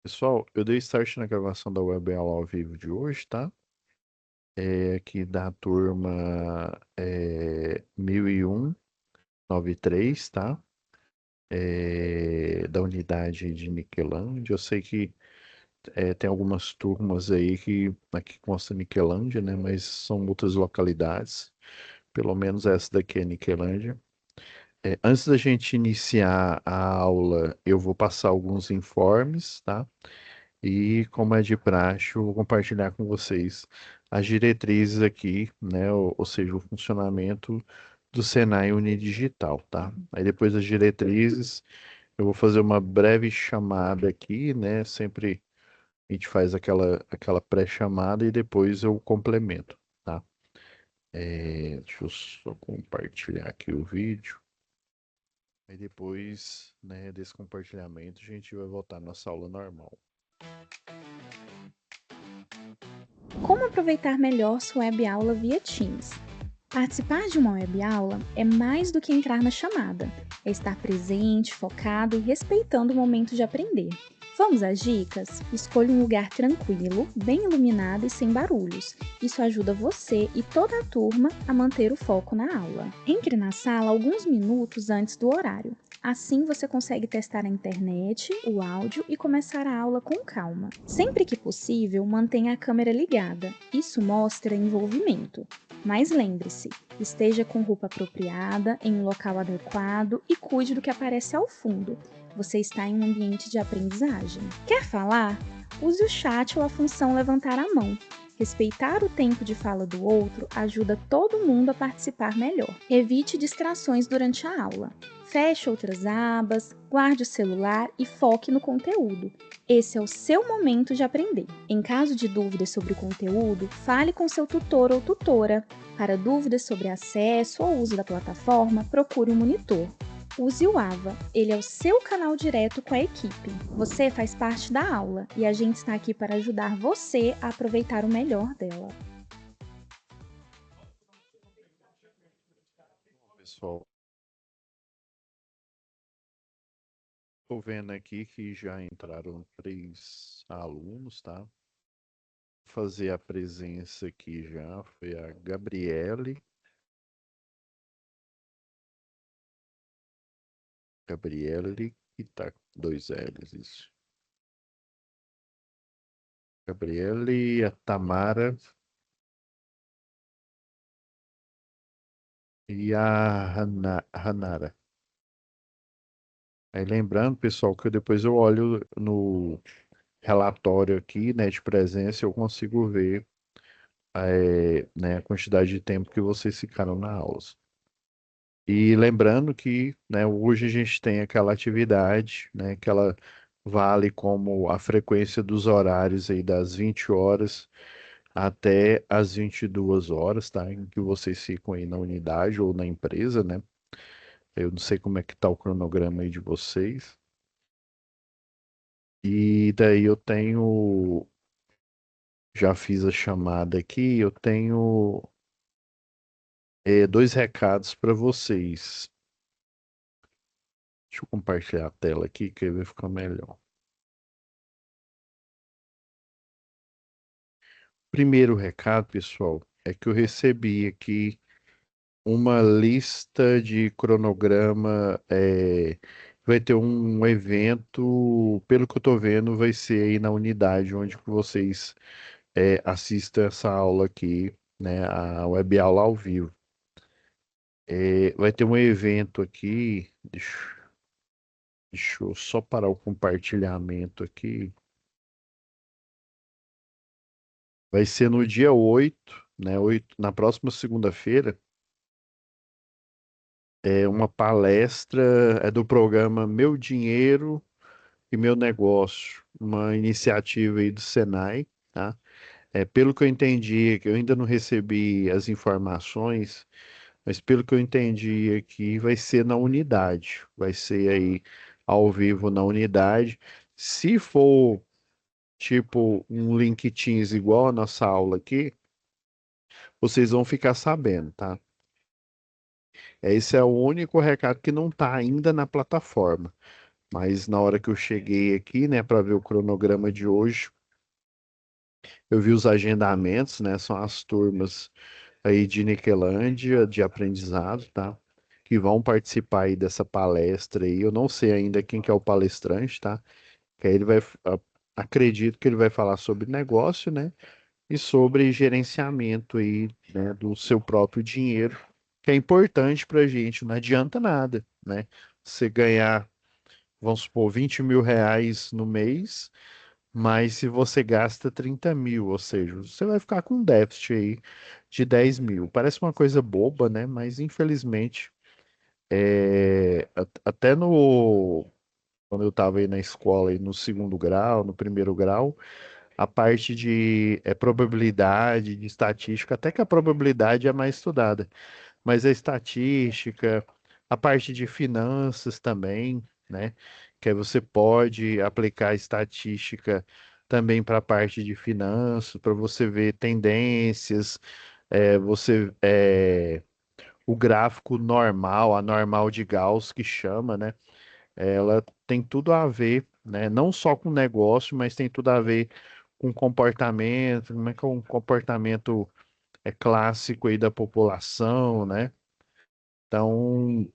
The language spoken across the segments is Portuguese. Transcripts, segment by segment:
Pessoal, eu dei start na gravação da web aula ao vivo de hoje, tá? É aqui da turma 1193, tá? Da unidade de Niquelândia. Eu sei que tem algumas turmas aí que aqui consta Niquelândia, né? Mas são outras localidades. Pelo menos essa daqui é Niquelândia. Antes da gente iniciar a aula, eu vou passar alguns informes, tá? E, como é de praxe, eu vou compartilhar com vocês as diretrizes aqui, né? Ou seja, o funcionamento do Senai Unidigital, tá? Aí depois das diretrizes, eu vou fazer uma breve chamada aqui, né? Sempre a gente faz aquela pré-chamada e depois eu complemento, tá? Deixa eu só compartilhar aqui o vídeo. Aí depois, né, desse compartilhamento, a gente vai voltar à nossa aula normal. Como aproveitar melhor sua web aula via Teams? Participar de uma web aula é mais do que entrar na chamada, é estar presente, focado e respeitando o momento de aprender. Vamos às dicas? Escolha um lugar tranquilo, bem iluminado e sem barulhos. Isso ajuda você e toda a turma a manter o foco na aula. Entre na sala alguns minutos antes do horário. Assim você consegue testar a internet, o áudio e começar a aula com calma. Sempre que possível, mantenha a câmera ligada. Isso mostra envolvimento. Mas lembre-se, esteja com roupa apropriada, em um local adequado e cuide do que aparece ao fundo. Você está em um ambiente de aprendizagem. Quer falar? Use o chat ou a função levantar a mão. Respeitar o tempo de fala do outro ajuda todo mundo a participar melhor. Evite distrações durante a aula. Feche outras abas, guarde o celular e foque no conteúdo. Esse é o seu momento de aprender. Em caso de dúvidas sobre o conteúdo, fale com seu tutor ou tutora. Para dúvidas sobre acesso ou uso da plataforma, procure um monitor. Use o AVA, ele é o seu canal direto com a equipe. Você faz parte da aula e a gente está aqui para ajudar você a aproveitar o melhor dela. Bom, pessoal, estou vendo aqui que já entraram 3 alunos, tá? Vou fazer a presença aqui já. Foi a Gabriele, que tá com 2 L's, isso. Gabriele, a Tamara e a Hanara. Aí lembrando, pessoal, que depois eu olho no relatório aqui, né, de presença, eu consigo ver né, a quantidade de tempo que vocês ficaram na aula. E lembrando que, né, hoje a gente tem aquela atividade, né, que ela vale como a frequência dos horários aí das 20 horas até as 22 horas, tá? Em que vocês ficam aí na unidade ou na empresa, né? Eu não sei como é que tá o cronograma aí de vocês. E daí eu tenho, já fiz a chamada aqui, eu tenho 2 recados para vocês. Deixa eu compartilhar a tela aqui, que aí vai ficar melhor. Primeiro recado, pessoal, é que eu recebi aqui uma lista de cronograma. Vai ter um evento, pelo que eu tô vendo, vai ser aí na unidade onde que vocês assistam essa aula aqui, né? A web aula ao vivo. Vai ter um evento aqui. Deixa eu só parar o compartilhamento aqui. Vai ser no dia 8, né? Na próxima segunda-feira. É uma palestra, é do programa Meu Dinheiro e Meu Negócio, uma iniciativa aí do Senai, tá? Pelo que eu entendi, que eu ainda não recebi as informações, mas pelo que eu entendi aqui, vai ser na unidade, vai ser aí ao vivo na unidade. Se for tipo um link Teams igual a nossa aula aqui, vocês vão ficar sabendo, tá? Esse é o único recado que não está ainda na plataforma. Mas na hora que eu cheguei aqui, né, para ver o cronograma de hoje, eu vi os agendamentos, né? São as turmas aí de Niquelândia, de aprendizado, tá? Que vão participar aí dessa palestra aí. Eu não sei ainda quem que é o palestrante, tá? Que aí ele vai, acredito que ele vai falar sobre negócio, né? E sobre gerenciamento aí, né, do seu próprio dinheiro, que é importante pra gente. Não adianta nada, né? Você ganhar, vamos supor, R$ 20.000 no mês, mas se você gasta 30.000, ou seja, você vai ficar com um déficit aí de 10.000. Parece uma coisa boba, né? Mas infelizmente, até no quando eu estava aí na escola, aí no segundo grau, no primeiro grau, a parte de probabilidade, de estatística, até que a probabilidade é mais estudada, mas a estatística, a parte de finanças também, né? Que aí você pode aplicar a estatística também para a parte de finanças, para você ver tendências, o gráfico normal, a normal de Gauss que chama, né? Ela tem tudo a ver, né? Não só com negócio, mas tem tudo a ver com comportamento, como é que é um comportamento clássico aí da população, né? Então,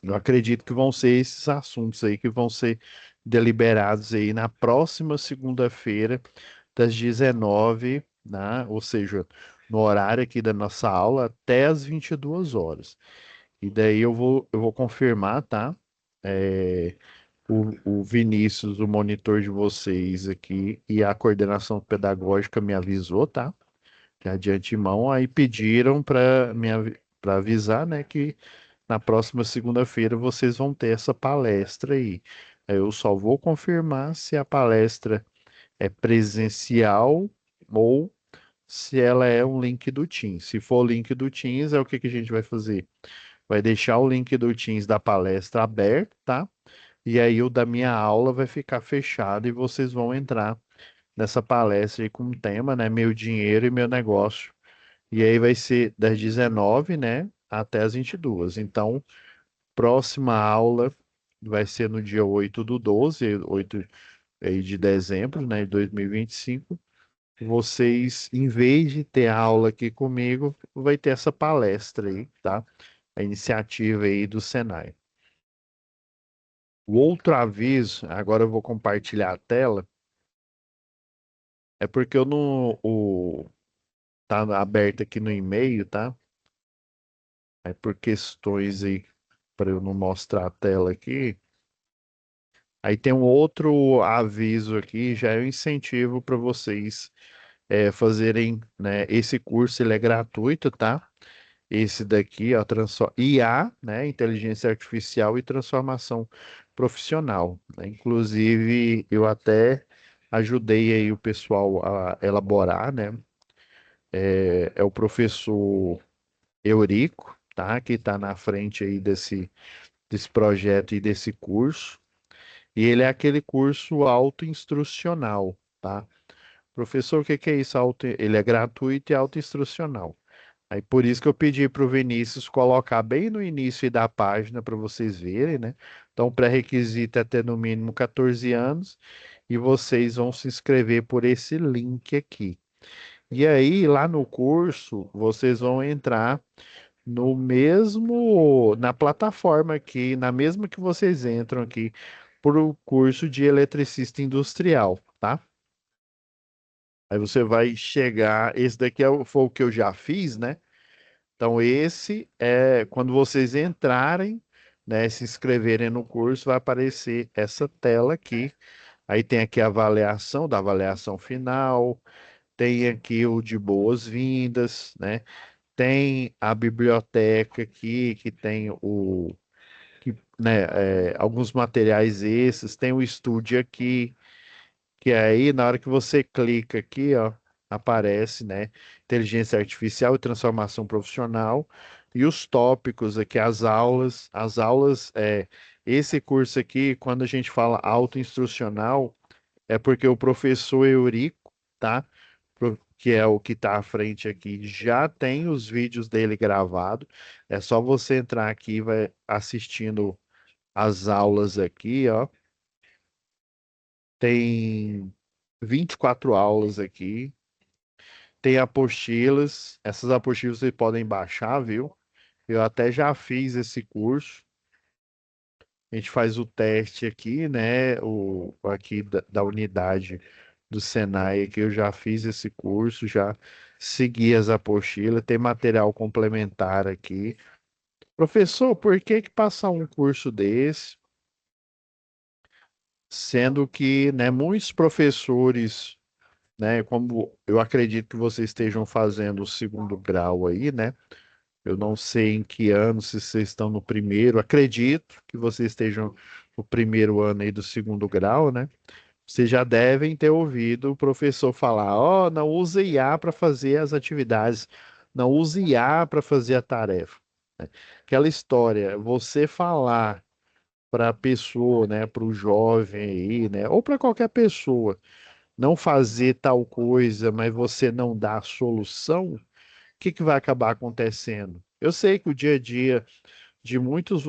eu acredito que vão ser esses assuntos aí que vão ser deliberados aí na próxima segunda-feira, das 19, né? Ou seja, no horário aqui da nossa aula, até as 22 horas. E daí eu vou confirmar, tá? É, o Vinícius, o monitor de vocês aqui, e a coordenação pedagógica me avisou, tá? Já de antemão, aí pediram para avisar, né, que na próxima segunda-feira vocês vão ter essa palestra aí. Aí eu só vou confirmar se a palestra é presencial ou se ela é um link do Teams. Se for o link do Teams, é o que que a gente vai fazer? Vai deixar o link do Teams da palestra aberto, tá? E aí o da minha aula vai ficar fechado e vocês vão entrar nessa palestra aí com o tema, né? Meu dinheiro e meu negócio. E aí vai ser das 19, né, até as 22. Então, próxima aula vai ser no dia 8/12, 8 aí de dezembro, né, de 2025. Vocês, em vez de ter aula aqui comigo, vai ter essa palestra aí, tá? A iniciativa aí do Senai. O outro aviso, agora eu vou compartilhar a tela, é porque eu não, tá aberto aqui no e-mail, tá? É por questões aí para eu não mostrar a tela aqui. Aí tem um outro aviso aqui, já é um incentivo para vocês fazerem, né? Esse curso ele é gratuito, tá? Esse daqui, ó, IA, né? Inteligência Artificial e Transformação Profissional, né? Inclusive, eu até ajudei aí o pessoal a elaborar, né? É o professor Eurico, tá? Que está na frente aí desse projeto e desse curso. E ele é aquele curso autoinstrucional, tá? Professor, o que que é isso? Ele é gratuito e autoinstrucional. Aí por isso que eu pedi para o Vinícius colocar bem no início da página para vocês verem, né? Então, o pré-requisito é ter no mínimo 14 anos e vocês vão se inscrever por esse link aqui. E aí, lá no curso, vocês vão entrar no mesmo, na plataforma aqui, na mesma que vocês entram aqui para o curso de eletricista industrial, tá? Aí você vai chegar, esse daqui foi o que eu já fiz, né? Então esse é quando vocês entrarem, né, se inscreverem no curso, vai aparecer essa tela aqui. Aí tem aqui a avaliação da avaliação final, tem aqui o de boas-vindas, né? Tem a biblioteca aqui, que tem né, alguns materiais esses, tem o estúdio aqui, que aí na hora que você clica aqui, ó, aparece, né, inteligência artificial e transformação profissional, e os tópicos aqui, as aulas, esse curso aqui, quando a gente fala autoinstrucional, é porque o professor Eurico, tá? Que é o que está à frente aqui, já tem os vídeos dele gravado. É só você entrar aqui e vai assistindo as aulas aqui, ó. Tem 24 aulas aqui. Tem apostilas. Essas apostilas vocês podem baixar, viu? Eu até já fiz esse curso. A gente faz o teste aqui, né? Aqui da unidade do Senai, que eu já fiz esse curso, já segui as apostilas, tem material complementar aqui. Professor, por que que passar um curso desse, sendo que, né, muitos professores, né, como eu acredito que vocês estejam fazendo o segundo grau aí, né? Eu não sei em que ano, se vocês estão no primeiro, acredito que vocês estejam no primeiro ano aí do segundo grau, né? Vocês já devem ter ouvido o professor falar: ó, não use IA para fazer as atividades, não use IA para fazer a tarefa. Né? Aquela história, você falar para a pessoa, né, para o jovem aí, né, ou para qualquer pessoa, não fazer tal coisa, mas você não dá a solução, o que que vai acabar acontecendo? Eu sei que o dia a dia de muitos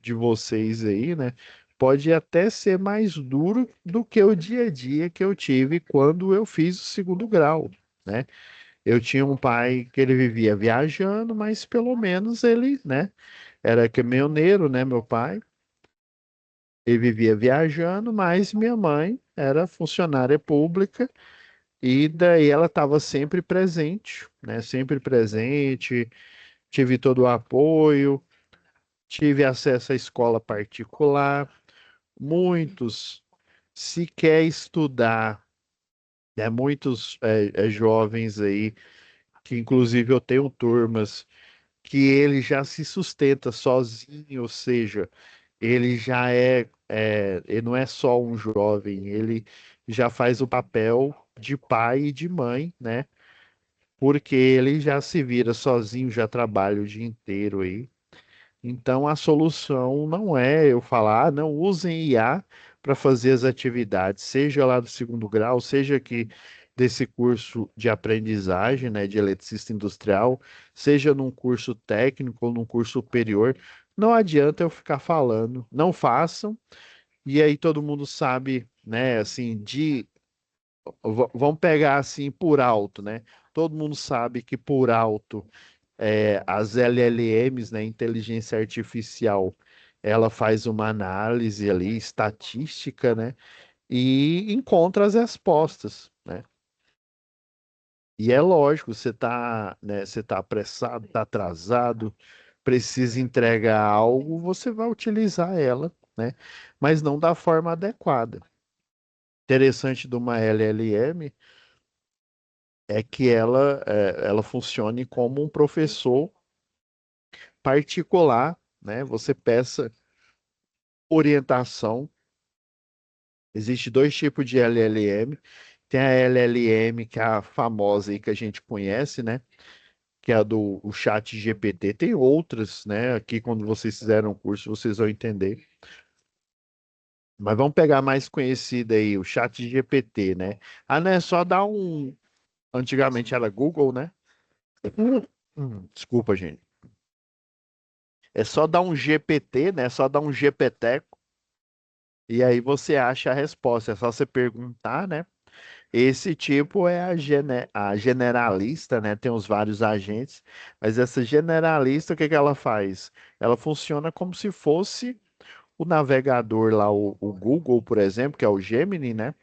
de vocês aí, né? Pode até ser mais duro do que o dia a dia que eu tive quando eu fiz o segundo grau, né? Eu tinha um pai que ele vivia viajando, mas pelo menos ele, né, era caminhoneiro, né, meu pai. Ele vivia viajando, mas minha mãe era funcionária pública e daí ela estava sempre presente, né? Sempre presente, tive todo o apoio. Tive acesso à escola particular. Muitos sequer estudar, né? Muitos jovens aí, que inclusive eu tenho turmas, que ele já se sustenta sozinho, ou seja, ele já ele não é só um jovem, ele já faz o papel de pai e de mãe, né? Porque ele já se vira sozinho, já trabalha o dia inteiro aí. Então, a solução não é eu falar, não usem IA para fazer as atividades, seja lá do segundo grau, seja aqui desse curso de aprendizagem, né, de eletricista industrial, seja num curso técnico ou num curso superior. Não adianta eu ficar falando, não façam, e aí todo mundo sabe, né, assim, vamos pegar assim por alto, né? Todo mundo sabe que por alto as LLMs, né, inteligência artificial, ela faz uma análise ali, estatística, né, e encontra as respostas, né? E é lógico, você tá, né, você tá apressado, tá atrasado, precisa entregar algo, você vai utilizar ela, né? Mas não da forma adequada. Interessante de uma LLM é que ela funcione como um professor particular, né? Você peça orientação. Existe dois tipos de LLM. Tem a LLM, que é a famosa aí que a gente conhece, né? Que é a do o chat GPT. Tem outras, né? Aqui, quando vocês fizeram o curso, vocês vão entender. Mas vamos pegar a mais conhecida aí, o chat GPT, né? Ah, não é só dar um. Antigamente era Google, né? Desculpa, gente. É só dar um GPT, né? É só dar um GPTeco e aí você acha a resposta. É só você perguntar, né? Esse tipo é a generalista, né? Tem os vários agentes, mas essa generalista, o que que ela faz? Ela funciona como se fosse o navegador lá, o Google, por exemplo, que é o Gemini, né?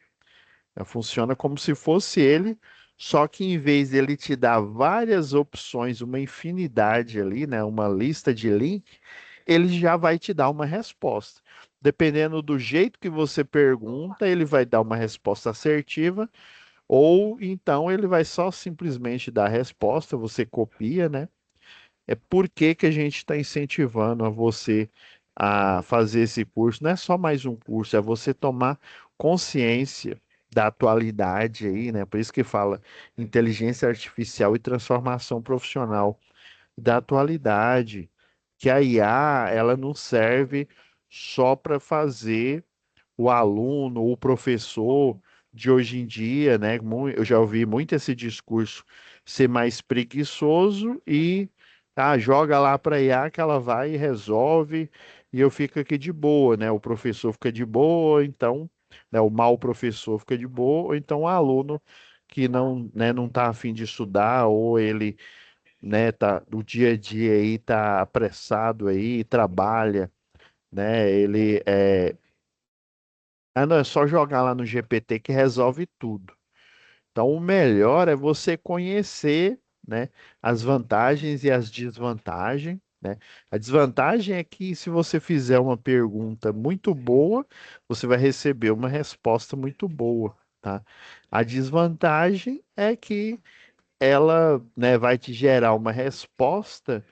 Ela funciona como se fosse ele, só que em vez dele te dar várias opções, uma infinidade ali, né? Uma lista de link, ele já vai te dar uma resposta. Dependendo do jeito que você pergunta, ele vai dar uma resposta assertiva ou então ele vai só simplesmente dar a resposta, você copia, né? É por que que a gente está incentivando a você a fazer esse curso? Não é só mais um curso, é você tomar consciência da atualidade aí, né? Por isso que fala inteligência artificial e transformação profissional da atualidade, que a IA, ela não serve só para fazer o aluno, o professor de hoje em dia, né? Eu já ouvi muito esse discurso ser mais preguiçoso e joga lá para IA que ela vai e resolve e eu fico aqui de boa, né? O professor fica de boa, então, né, o mau professor fica de boa, ou então o aluno que não, né, não tá afim de estudar, ou ele, né, tá no dia a dia aí, tá apressado aí, trabalha, né? Não, é só jogar lá no GPT que resolve tudo. Então, o melhor é você conhecer, né, as vantagens e as desvantagens, né? A desvantagem é que se você fizer uma pergunta muito boa, você vai receber uma resposta muito boa, tá? A desvantagem é que ela, né, vai te gerar uma resposta,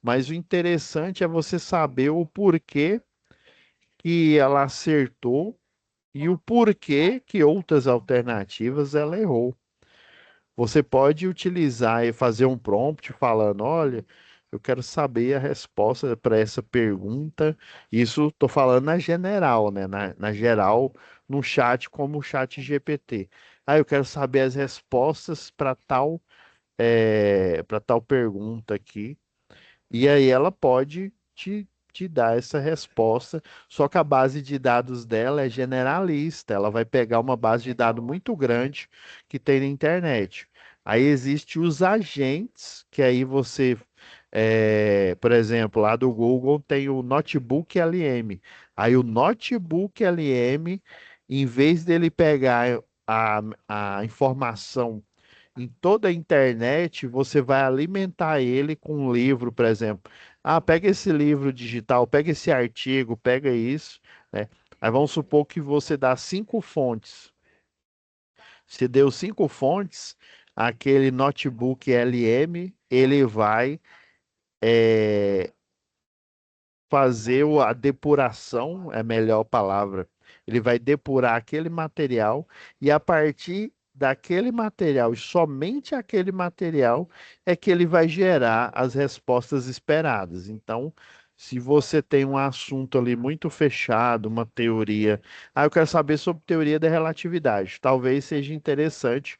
mas o interessante é você saber o porquê que ela acertou e o porquê que outras alternativas ela errou. Você pode utilizar e fazer um prompt falando, olha, eu quero saber a resposta para essa pergunta. Isso estou falando na general, né? Na geral, no chat como o chat GPT. Ah, eu quero saber as respostas para tal pergunta aqui. E aí ela pode te dar essa resposta, só que a base de dados dela é generalista, ela vai pegar uma base de dados muito grande que tem na internet. Aí existe os agentes, que aí você, por exemplo, lá do Google tem o Notebook LM. Aí o Notebook LM, em vez dele pegar a informação em toda a internet, você vai alimentar ele com um livro, por exemplo. Ah, pega esse livro digital, pega esse artigo, pega isso, né? Aí vamos supor que você dá 5 fontes. Se deu 5 fontes, aquele notebook LM, ele vai fazer a depuração, é a melhor palavra. Ele vai depurar aquele material e a partir daquele material e somente aquele material é que ele vai gerar as respostas esperadas. Então, se você tem um assunto ali muito fechado, uma teoria, eu quero saber sobre teoria da relatividade. Talvez seja interessante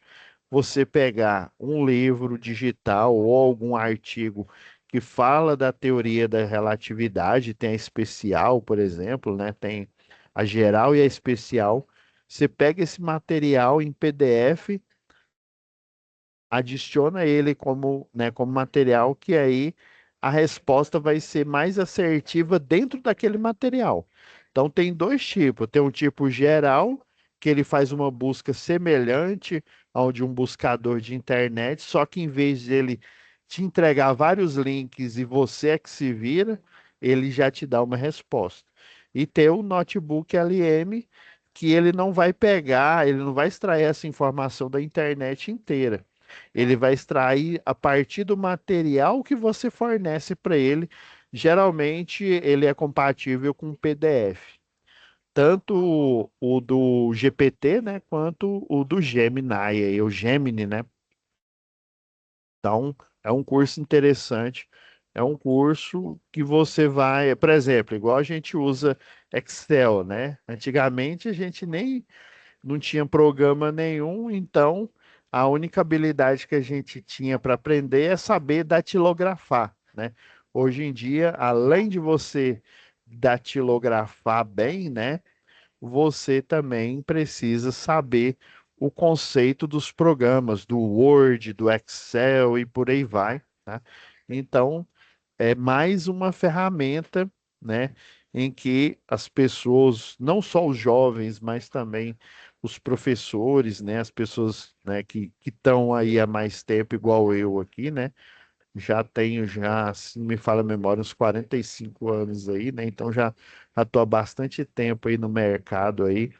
você pegar um livro digital ou algum artigo que fala da teoria da relatividade, tem a especial, por exemplo, né? Tem a geral e a especial. Você pega esse material em PDF, adiciona ele como, né, como material, que aí a resposta vai ser mais assertiva dentro daquele material. Então tem dois tipos, tem um tipo geral, que ele faz uma busca semelhante ao de um buscador de internet, só que em vez de ele te entregar vários links e você é que se vira, ele já te dá uma resposta. E tem o notebook LM, que ele não vai pegar, ele não vai extrair essa informação da internet inteira. Ele vai extrair a partir do material que você fornece para ele. Geralmente, ele é compatível com PDF. Tanto o do GPT, né, quanto o do Gemini, aí, o Gemini, né? Então, é um curso interessante. É um curso que você vai, por exemplo, igual a gente usa Excel, né? Antigamente a gente nem não tinha programa nenhum, então a única habilidade que a gente tinha para aprender é saber datilografar, né? Hoje em dia, além de você datilografar bem, né? Você também precisa saber o conceito dos programas, do Word, do Excel e por aí vai, tá? Então, é mais uma ferramenta, né, em que as pessoas, não só os jovens, mas também os professores, né, as pessoas, né, que estão aí há mais tempo, igual eu aqui, né, já tenho já, se não me falha a memória, uns 45 anos aí, né, então já estou há bastante tempo aí no mercado aí,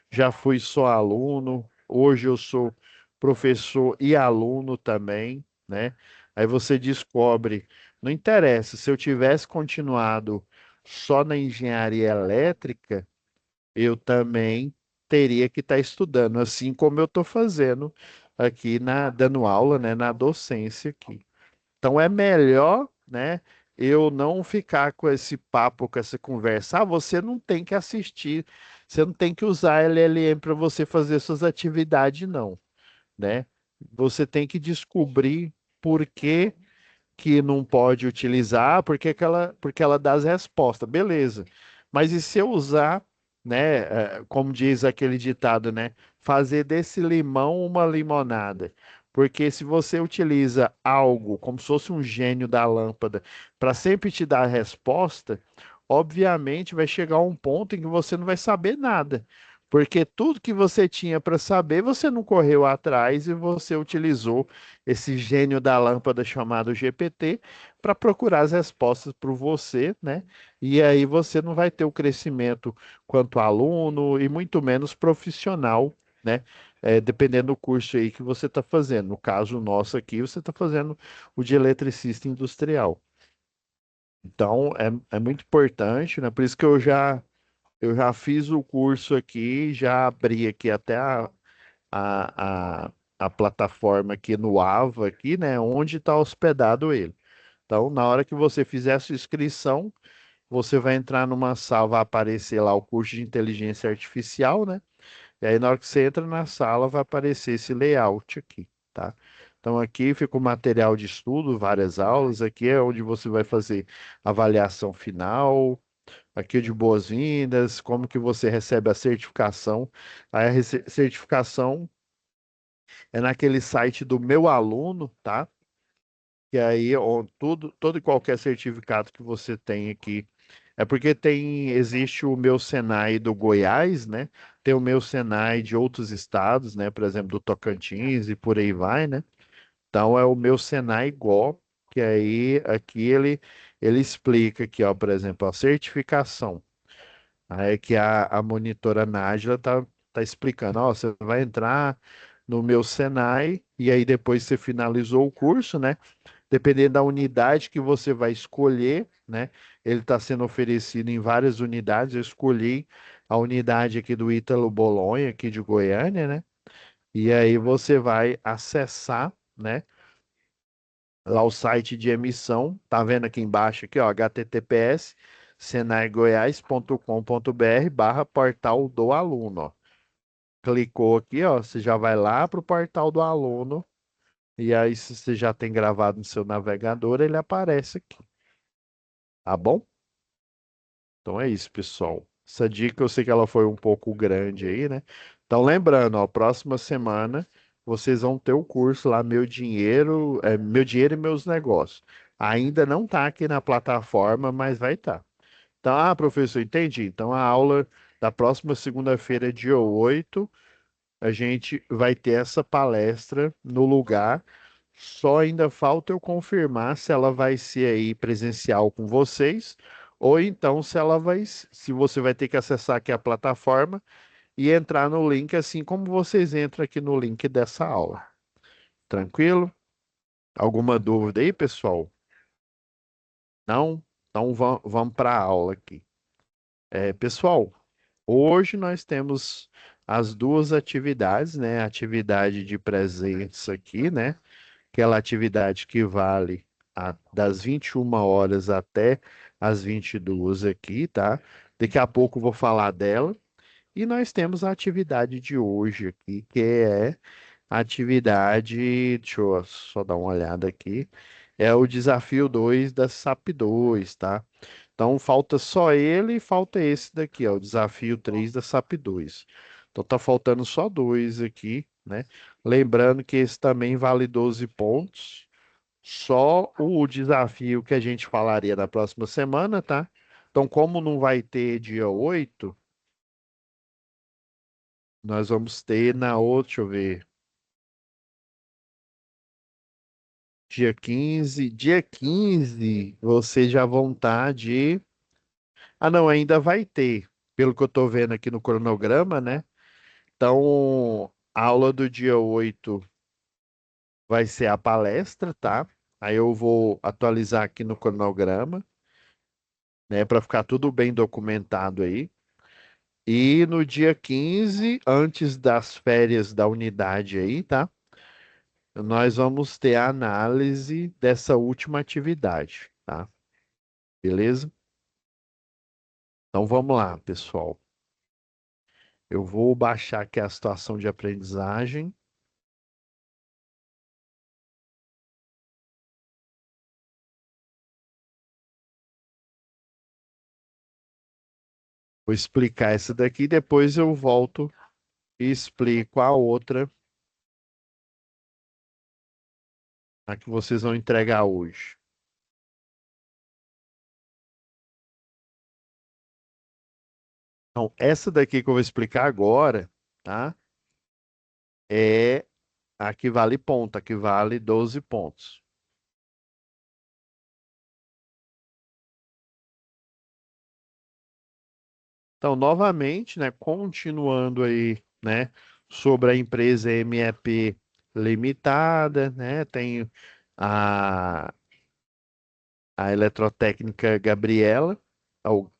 já fui só aluno, hoje eu sou professor e aluno também, né? Aí você descobre, não interessa, se eu tivesse continuado só na engenharia elétrica, eu também teria que estar estudando, assim como eu estou fazendo aqui dando aula, né, na docência aqui. Então é melhor, né, eu não ficar com esse papo, com essa conversa. Ah, você não tem que assistir, você não tem que usar LLM para você fazer suas atividades, não, né? Você tem que descobrir por que que não pode utilizar porque ela dá as respostas, beleza. Mas e se eu usar, né, como diz aquele ditado, né, fazer desse limão uma limonada? Porque se você utiliza algo como se fosse um gênio da lâmpada para sempre te dar a resposta, obviamente vai chegar um ponto em que você não vai saber nada. Porque tudo que você tinha para saber, você não correu atrás e você utilizou esse gênio da lâmpada chamado GPT para procurar as respostas para você, né? E aí você não vai ter o crescimento quanto aluno e muito menos profissional, né? Dependendo do curso aí que você está fazendo. No caso nosso aqui, você está fazendo o de eletricista industrial. Então, é muito importante, né? Por isso que eu já fiz o curso aqui, já abri aqui até a, a plataforma aqui no Ava, aqui, né? Onde está hospedado ele. Então, na hora que você fizer a sua inscrição, você vai entrar numa sala, vai aparecer lá o curso de inteligência artificial, né? E aí, na hora que você entra na sala, vai aparecer esse layout aqui, tá? Então, aqui fica o material de estudo, várias aulas. Aqui é onde você vai fazer avaliação final. Aqui é de boas-vindas, como que você recebe a certificação. Aí a certificação é naquele site do meu aluno, tá? Que aí todo e qualquer certificado que você tem aqui é porque existe o meu Senai do Goiás, né? Tem o meu Senai de outros estados, né? Por exemplo, do Tocantins e por aí vai, né? Então é o meu Senai Go, que aí aqui ele explica aqui, ó, por exemplo, a certificação. Aí que a monitora Nájila tá explicando, ó, você vai entrar no meu Senai e aí depois você finalizou o curso, né? Dependendo da unidade que você vai escolher, né? Ele está sendo oferecido em várias unidades. Eu escolhi a unidade aqui do Ítalo Bolonha, aqui de Goiânia, né? E aí você vai acessar, né? Lá o site de emissão, tá vendo aqui embaixo aqui, ó, https senaigoiás.com.br portal do aluno, ó. Clicou aqui, ó, você já vai lá para o portal do aluno e aí se você já tem gravado no seu navegador, ele aparece aqui, tá bom? Então é isso, pessoal. Essa dica eu sei que ela foi um pouco grande aí, né? Então lembrando, ó, próxima semana vocês vão ter o curso lá Meu Dinheiro e Meus Negócios. Ainda não tá aqui na plataforma, mas vai estar. Então, professor, entendi. Então a aula da próxima segunda-feira, dia 8, a gente vai ter essa palestra no lugar. Só ainda falta eu confirmar se ela vai ser aí presencial com vocês, ou então se você vai ter que acessar aqui a plataforma e entrar no link, assim como vocês entram aqui no link dessa aula. Tranquilo? Alguma dúvida aí, pessoal? Não? Então vamos para a aula aqui. Pessoal, hoje nós temos as duas atividades, né? A atividade de presença aqui, né? Aquela atividade que vale das 21 horas até as 22 aqui, tá? Daqui a pouco eu vou falar dela. E nós temos a atividade de hoje aqui, que é a atividade, deixa eu só dar uma olhada aqui, é o desafio 2 da SAP 2, tá? Então falta só ele e falta esse daqui, ó, o desafio 3 da SAP 2. Então tá faltando só dois aqui, né? Lembrando que esse também vale 12 pontos. Só o desafio que a gente falaria na próxima semana, tá? Então, como não vai ter dia 8, nós vamos ter na outra, deixa eu ver, dia 15. Dia 15, vocês já vão estar de. Ah, não, ainda vai ter, pelo que eu tô vendo aqui no cronograma, né? Então, a aula do dia 8 vai ser a palestra, tá? Aí eu vou atualizar aqui no cronograma, né, para ficar tudo bem documentado aí. E no dia 15, antes das férias da unidade aí, tá? Nós vamos ter a análise dessa última atividade, tá? Beleza? Então vamos lá, pessoal. Eu vou baixar aqui a situação de aprendizagem. Vou explicar essa daqui, depois eu volto e explico a outra, a que vocês vão entregar hoje. Então, essa daqui que eu vou explicar agora, tá? É a que vale ponto, a que vale 12 pontos. Então, novamente, né, continuando aí, né, sobre a empresa MEP Limitada, né, tem a, a eletrotécnica Gabriela, ou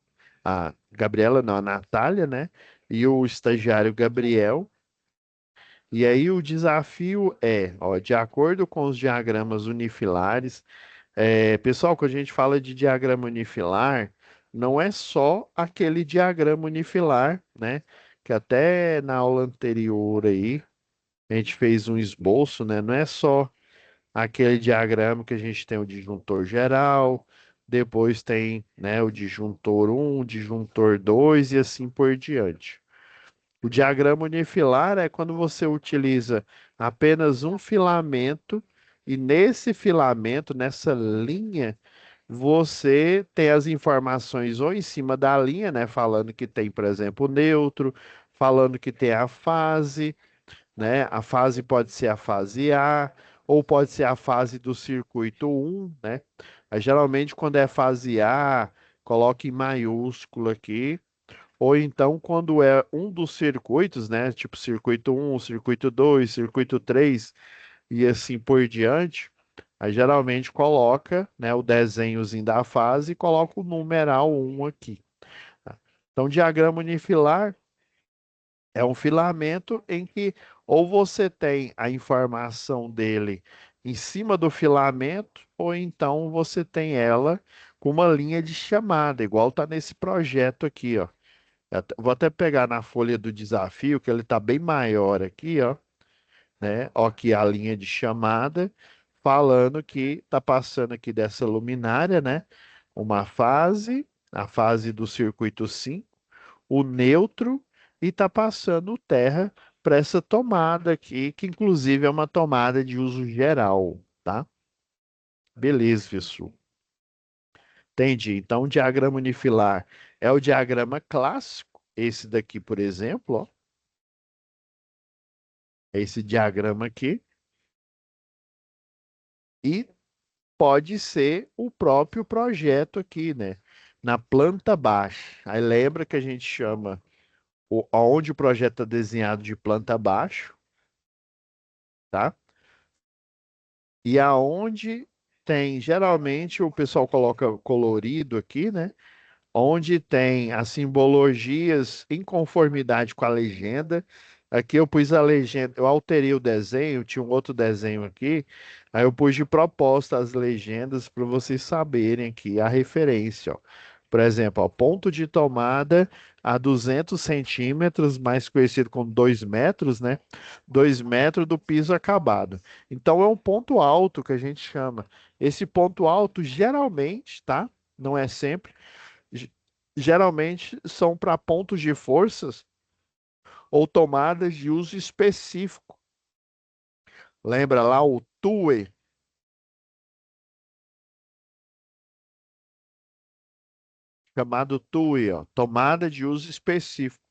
a Gabriela, não, a Natália, né, e o estagiário Gabriel. E aí o desafio é, ó, de acordo com os diagramas unifilares, pessoal, quando a gente fala de diagrama unifilar, não é só aquele diagrama unifilar, né? Que até na aula anterior aí, a gente fez um esboço, né? Não é só aquele diagrama que a gente tem o disjuntor geral, depois tem, né, o disjuntor um, disjuntor 2 e assim por diante. O diagrama unifilar é quando você utiliza apenas um filamento e nesse filamento, nessa linha, você tem as informações ou em cima da linha, né, falando que tem, por exemplo, o neutro, falando que tem a fase, né? A fase pode ser a fase A ou pode ser a fase do circuito um, né? Aí, geralmente quando é fase A, coloca em maiúsculo aqui. Ou então, quando é um dos circuitos, né? Tipo circuito um, circuito 2, circuito 3 e assim por diante, aí geralmente coloca, né, o desenhozinho da fase e coloca o numeral um aqui. Tá? Então, diagrama unifilar é um filamento em que ou você tem a informação dele em cima do filamento, ou então você tem ela com uma linha de chamada, igual está nesse projeto aqui, ó. Vou até pegar na folha do desafio, que ele está bem maior aqui, ó, né? Ó, aqui a linha de chamada, falando que está passando aqui dessa luminária, né? Uma fase, a fase do circuito 5, o neutro, e está passando o terra para essa tomada aqui, que inclusive é uma tomada de uso geral, tá? Beleza, pessoal. Entendi. Então, o diagrama unifilar é o diagrama clássico, esse daqui, por exemplo, ó. Esse diagrama aqui, e pode ser o próprio projeto aqui, né? Na planta baixa. Aí lembra que a gente chama onde o projeto está desenhado de planta abaixo, tá? E aonde tem, geralmente o pessoal coloca colorido aqui, né? Onde tem as simbologias em conformidade com a legenda. Aqui eu pus a legenda, eu alterei o desenho, tinha um outro desenho aqui, aí eu pus de propósito as legendas para vocês saberem aqui a referência, ó. Por exemplo, ó, ponto de tomada a 200 centímetros, mais conhecido como 2 metros, né? 2 metros do piso acabado. Então é um ponto alto que a gente chama. Esse ponto alto geralmente, tá? Não é sempre, ge- geralmente são para pontos de forças ou tomadas de uso específico. Lembra lá o TUE, chamado TUE, ó, tomada de uso específico.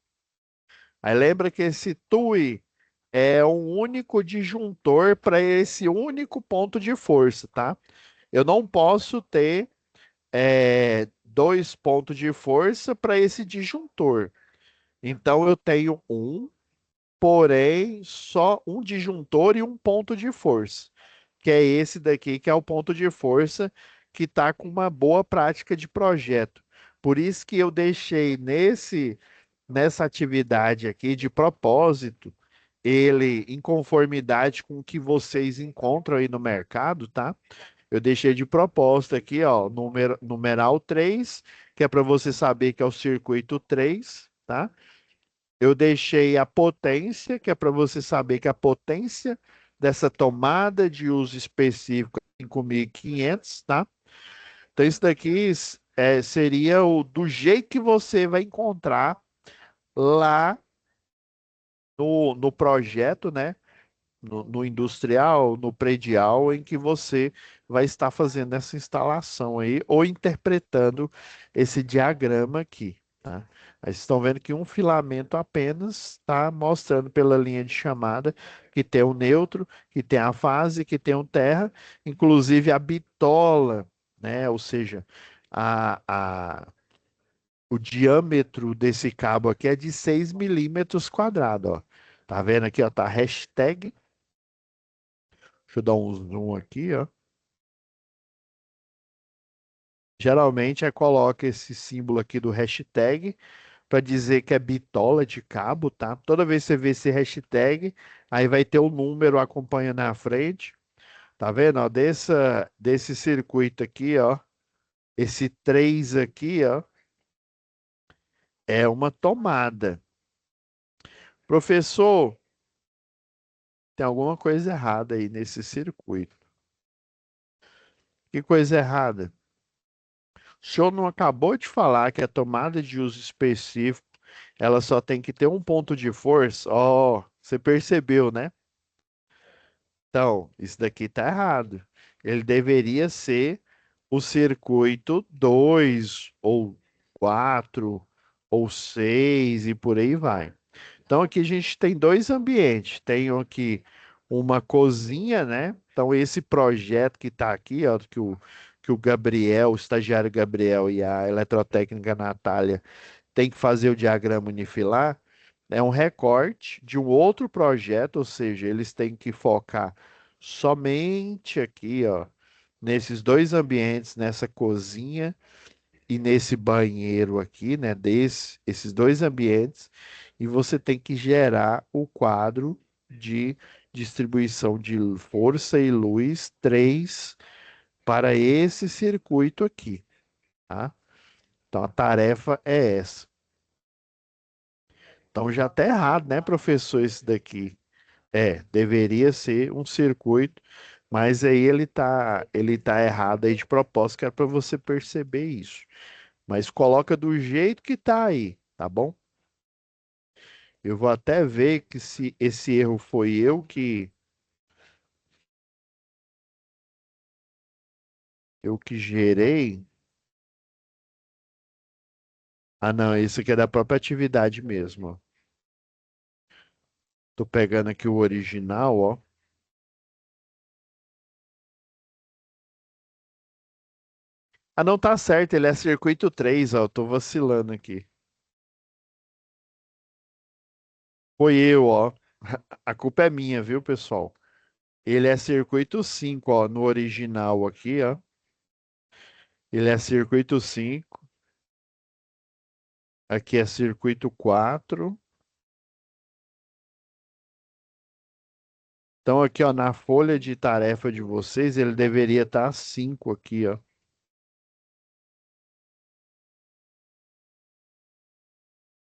Aí lembra que esse TUE é um único disjuntor para esse único ponto de força, tá? Eu não posso ter dois pontos de força para esse disjuntor. Então eu tenho um, porém só um disjuntor e um ponto de força, que é esse daqui, que é o ponto de força que está com uma boa prática de projeto. Por isso que eu deixei nessa atividade aqui de propósito, ele em conformidade com o que vocês encontram aí no mercado, tá? Eu deixei de propósito aqui, ó, numeral 3, que é para você saber que é o circuito 3, tá? Eu deixei a potência, que é para você saber que a potência dessa tomada de uso específico é 5.500, tá? Então, isso daqui seria do jeito que você vai encontrar lá no projeto, né? No industrial, no predial, em que você vai estar fazendo essa instalação aí, ou interpretando esse diagrama aqui, tá? Aí vocês estão vendo que um filamento apenas está mostrando pela linha de chamada que tem um neutro, que tem a fase, que tem um terra, inclusive a bitola, né? Ou seja, o diâmetro desse cabo aqui é de 6 milímetros quadrados, ó. Tá vendo aqui, ó? Tá hashtag. Deixa eu dar um zoom aqui, ó. Geralmente coloca esse símbolo aqui do hashtag para dizer que é bitola de cabo, tá? Toda vez que você vê esse hashtag, aí vai ter o número acompanhando na frente. Tá vendo, ó? Desse circuito aqui, ó. Esse 3 aqui, ó, é uma tomada. Professor, tem alguma coisa errada aí nesse circuito. Que coisa errada? O senhor não acabou de falar que a tomada de uso específico, ela só tem que ter um ponto de força? Ó, você percebeu, né? Então, isso daqui tá errado. Ele deveria ser o circuito 2 ou 4 ou 6 e por aí vai. Então aqui a gente tem dois ambientes. Tem aqui uma cozinha, né? Então esse projeto que está aqui, ó, que o Gabriel, o estagiário Gabriel e a eletrotécnica Natália tem que fazer o diagrama unifilar, é um recorte de um outro projeto, ou seja, eles têm que focar somente aqui, ó, nesses dois ambientes, nessa cozinha e nesse banheiro aqui, né, esses dois ambientes, e você tem que gerar o quadro de distribuição de força e luz 3 para esse circuito aqui, tá? Então a tarefa é essa. Então já está errado, né, professor, isso daqui. Deveria ser um circuito, mas aí ele tá errado aí de propósito, que é para você perceber isso. Mas coloca do jeito que tá aí, tá bom? Eu vou até ver que se esse erro foi eu que gerei. Ah, não, isso aqui é da própria atividade mesmo, ó. Tô pegando aqui o original, ó. Ah, não tá certo, ele é circuito 3, ó. Eu tô vacilando aqui. Foi eu, ó. A culpa é minha, viu, pessoal? Ele é circuito 5, ó, no original aqui, ó. Ele é circuito 5. Aqui é circuito 4. Então, aqui, ó, na folha de tarefa de vocês, ele deveria estar 5 aqui, ó.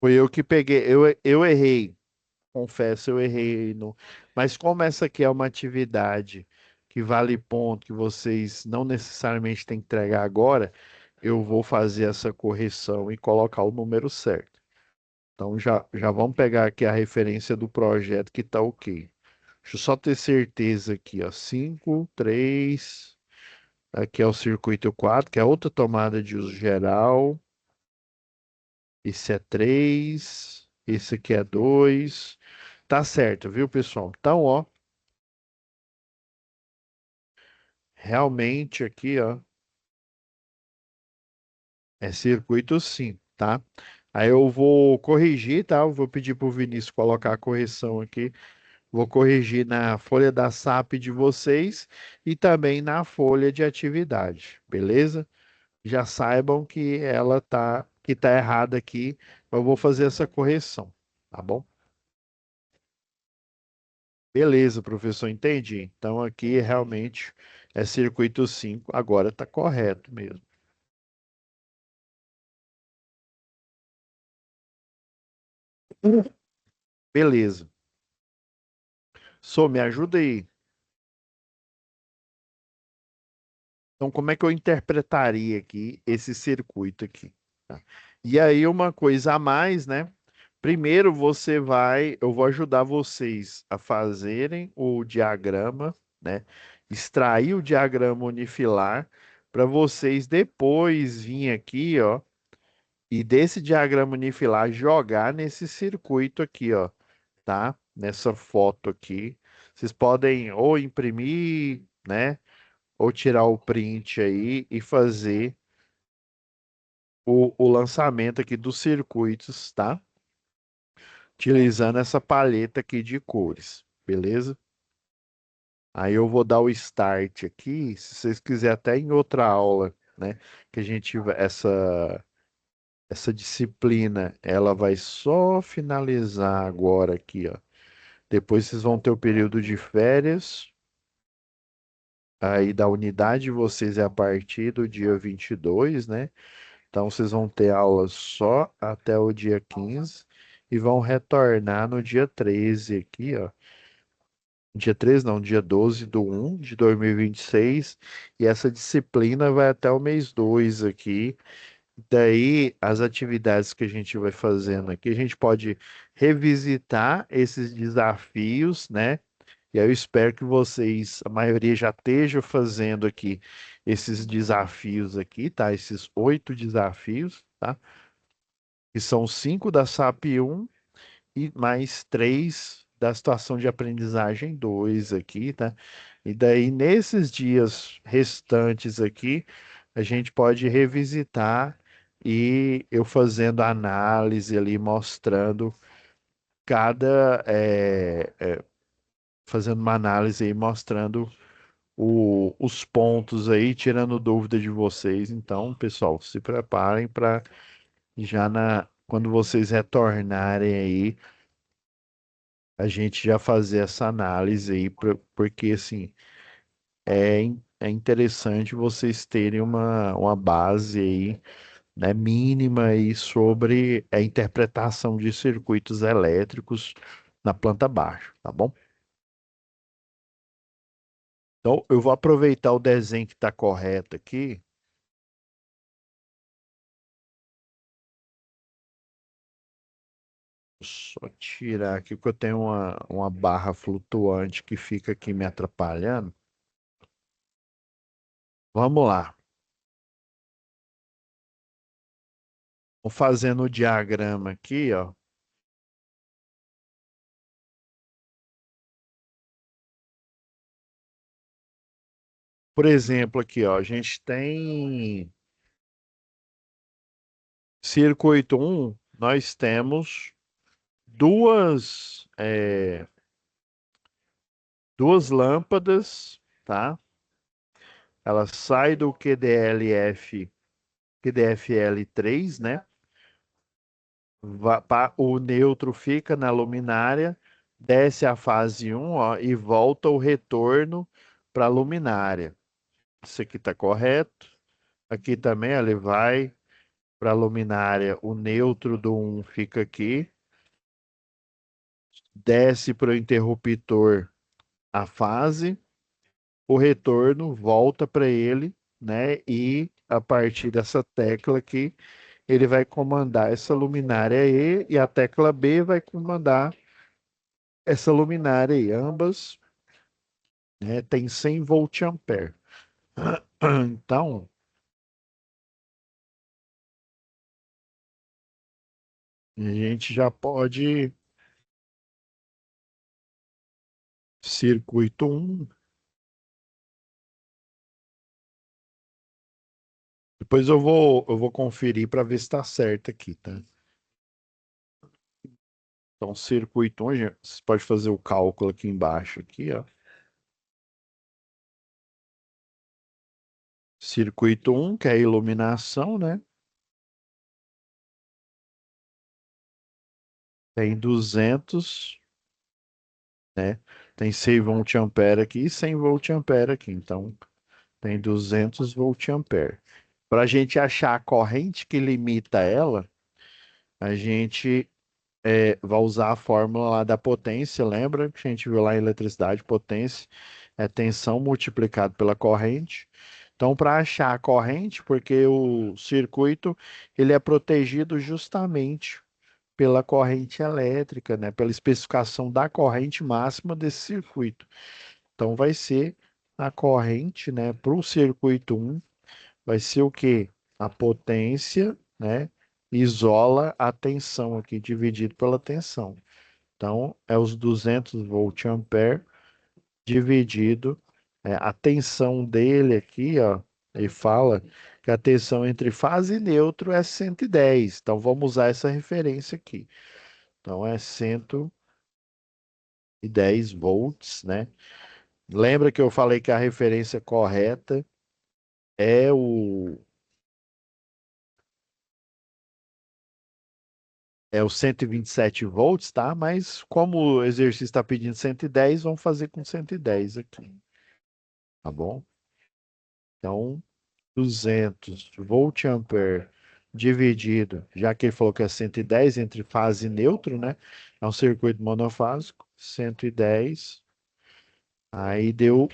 Foi eu que peguei. Eu errei, confesso, eu errei. No... Mas como essa aqui é uma atividade que vale ponto, que vocês não necessariamente têm que entregar agora, eu vou fazer essa correção e colocar o número certo. Então já vamos pegar aqui a referência do projeto que está ok. Deixa eu só ter certeza aqui, ó. 5, 3. Aqui é o circuito 4, que é outra tomada de uso geral. Esse é 3. Esse aqui é 2. Tá certo, viu, pessoal? Então, ó, realmente aqui, ó, é circuito 5, tá? Aí eu vou corrigir, tá? Eu vou pedir pro Vinícius colocar a correção aqui. Vou corrigir na folha da SAP de vocês e também na folha de atividade, beleza? Já saibam que tá errada aqui, eu vou fazer essa correção, tá bom? Beleza, professor, entendi. Então aqui realmente é circuito 5, agora está correto mesmo. Beleza. Sô, me ajuda aí. Então, como é que eu interpretaria aqui esse circuito aqui? Tá? E aí, uma coisa a mais, né? Primeiro eu vou ajudar vocês a fazerem o diagrama, né? Extrair o diagrama unifilar para vocês depois vir aqui, ó, e desse diagrama unifilar jogar nesse circuito aqui, ó, tá? Nessa foto aqui. Vocês podem ou imprimir, né? Ou tirar o print aí e fazer o lançamento aqui dos circuitos, tá? Utilizando essa paleta aqui de cores, beleza? Aí eu vou dar o start aqui, se vocês quiserem até em outra aula, né? Que a gente essa disciplina, ela vai só finalizar agora aqui, ó. Depois vocês vão ter o período de férias. Aí da unidade de vocês é a partir do dia 22, né? Então vocês vão ter aulas só até o dia 15 e vão retornar no dia 13 aqui, ó. Dia 13 não, dia 12 do 1 de 2026. E essa disciplina vai até o mês 2 aqui. Daí, as atividades que a gente vai fazendo aqui, a gente pode revisitar esses desafios, né? E aí eu espero que vocês, a maioria já esteja fazendo aqui esses desafios aqui, tá? Esses 8 desafios, tá? Que são 5 da SAP 1 e mais 3 da situação de aprendizagem 2 aqui, tá? E daí, nesses dias restantes aqui, a gente pode revisitar e eu fazendo análise ali, mostrando cada, fazendo uma análise aí, mostrando os pontos aí, tirando dúvida de vocês. Então, pessoal, se preparem para quando vocês retornarem aí, a gente já fazer essa análise aí, porque assim, é interessante vocês terem uma base aí, né, mínima aí sobre a interpretação de circuitos elétricos na planta baixa, tá bom? Então, eu vou aproveitar o desenho que está correto aqui. Só tirar aqui, porque eu tenho uma barra flutuante que fica aqui me atrapalhando. Vamos lá. Vou fazendo o diagrama aqui, ó. Por exemplo, aqui, ó, a gente tem circuito um, nós temos duas, duas lâmpadas, tá? Ela sai do QDFL3, né? O neutro fica na luminária, desce a fase um, ó, e volta o retorno para a luminária. Isso aqui está correto. Aqui também ele vai para a luminária, o neutro do um fica aqui, desce para o interruptor a fase, o retorno volta para ele, né? E a partir dessa tecla aqui, ele vai comandar essa luminária E e a tecla B vai comandar essa luminária aí. Ambas, né, tem 100 volt-ampere. Então, a gente já pode circuito um. Depois eu vou conferir para ver se está certo aqui, tá? Então, circuito 1, você pode fazer o cálculo aqui embaixo, aqui, ó. Circuito um, que é a iluminação, né? Tem 200, né? Tem 100 volt-ampere aqui e 100 volt-ampere aqui. Então, tem 200 volt-ampere. Para a gente achar a corrente que limita ela, a gente vai usar a fórmula lá da potência. Lembra que a gente viu lá em eletricidade, potência é tensão multiplicado pela corrente. Então, para achar a corrente, porque o circuito ele é protegido justamente pela corrente elétrica, né? Pela especificação da corrente máxima desse circuito. Então, vai ser a corrente, né? Para o circuito um vai ser o quê? A potência, né? Isola a tensão aqui, dividido pela tensão. Então, é os 200 volt-ampere dividido. A tensão dele aqui, ó, ele fala que a tensão entre fase e neutro é 110. Então, vamos usar essa referência aqui. Então, é 110 volts, né? Lembra que eu falei que a referência correta é o 127 volts, tá? Mas como o exercício está pedindo 110, vamos fazer com 110 aqui, tá bom? Então, 200 volt-ampere dividido, já que ele falou que é 110 entre fase e neutro, né? É um circuito monofásico, 110, aí deu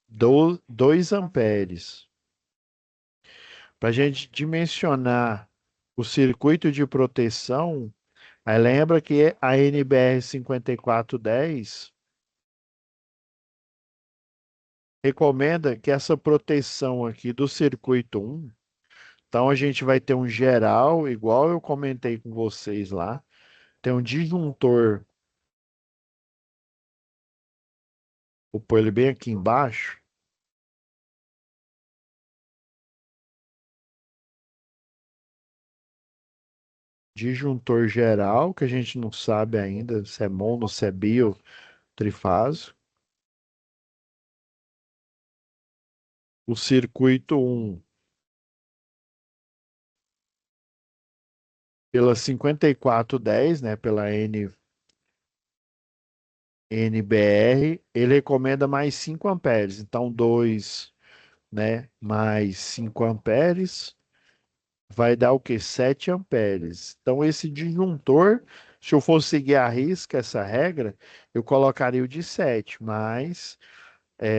2 amperes. Para a gente dimensionar o circuito de proteção, aí lembra que a NBR 5410 recomenda que essa proteção aqui do circuito 1, então a gente vai ter um geral, igual eu comentei com vocês lá, tem um disjuntor, vou pôr ele bem aqui embaixo, disjuntor geral, que a gente não sabe ainda se é mono, se é bio, trifásico. O circuito 1 pela 5410, né, pela NBR, ele recomenda mais 5 amperes. Então, 2, né, mais 5 amperes vai dar o quê? 7 amperes. Então, esse disjuntor, se eu fosse seguir à risca essa regra, eu colocaria o de 7, mas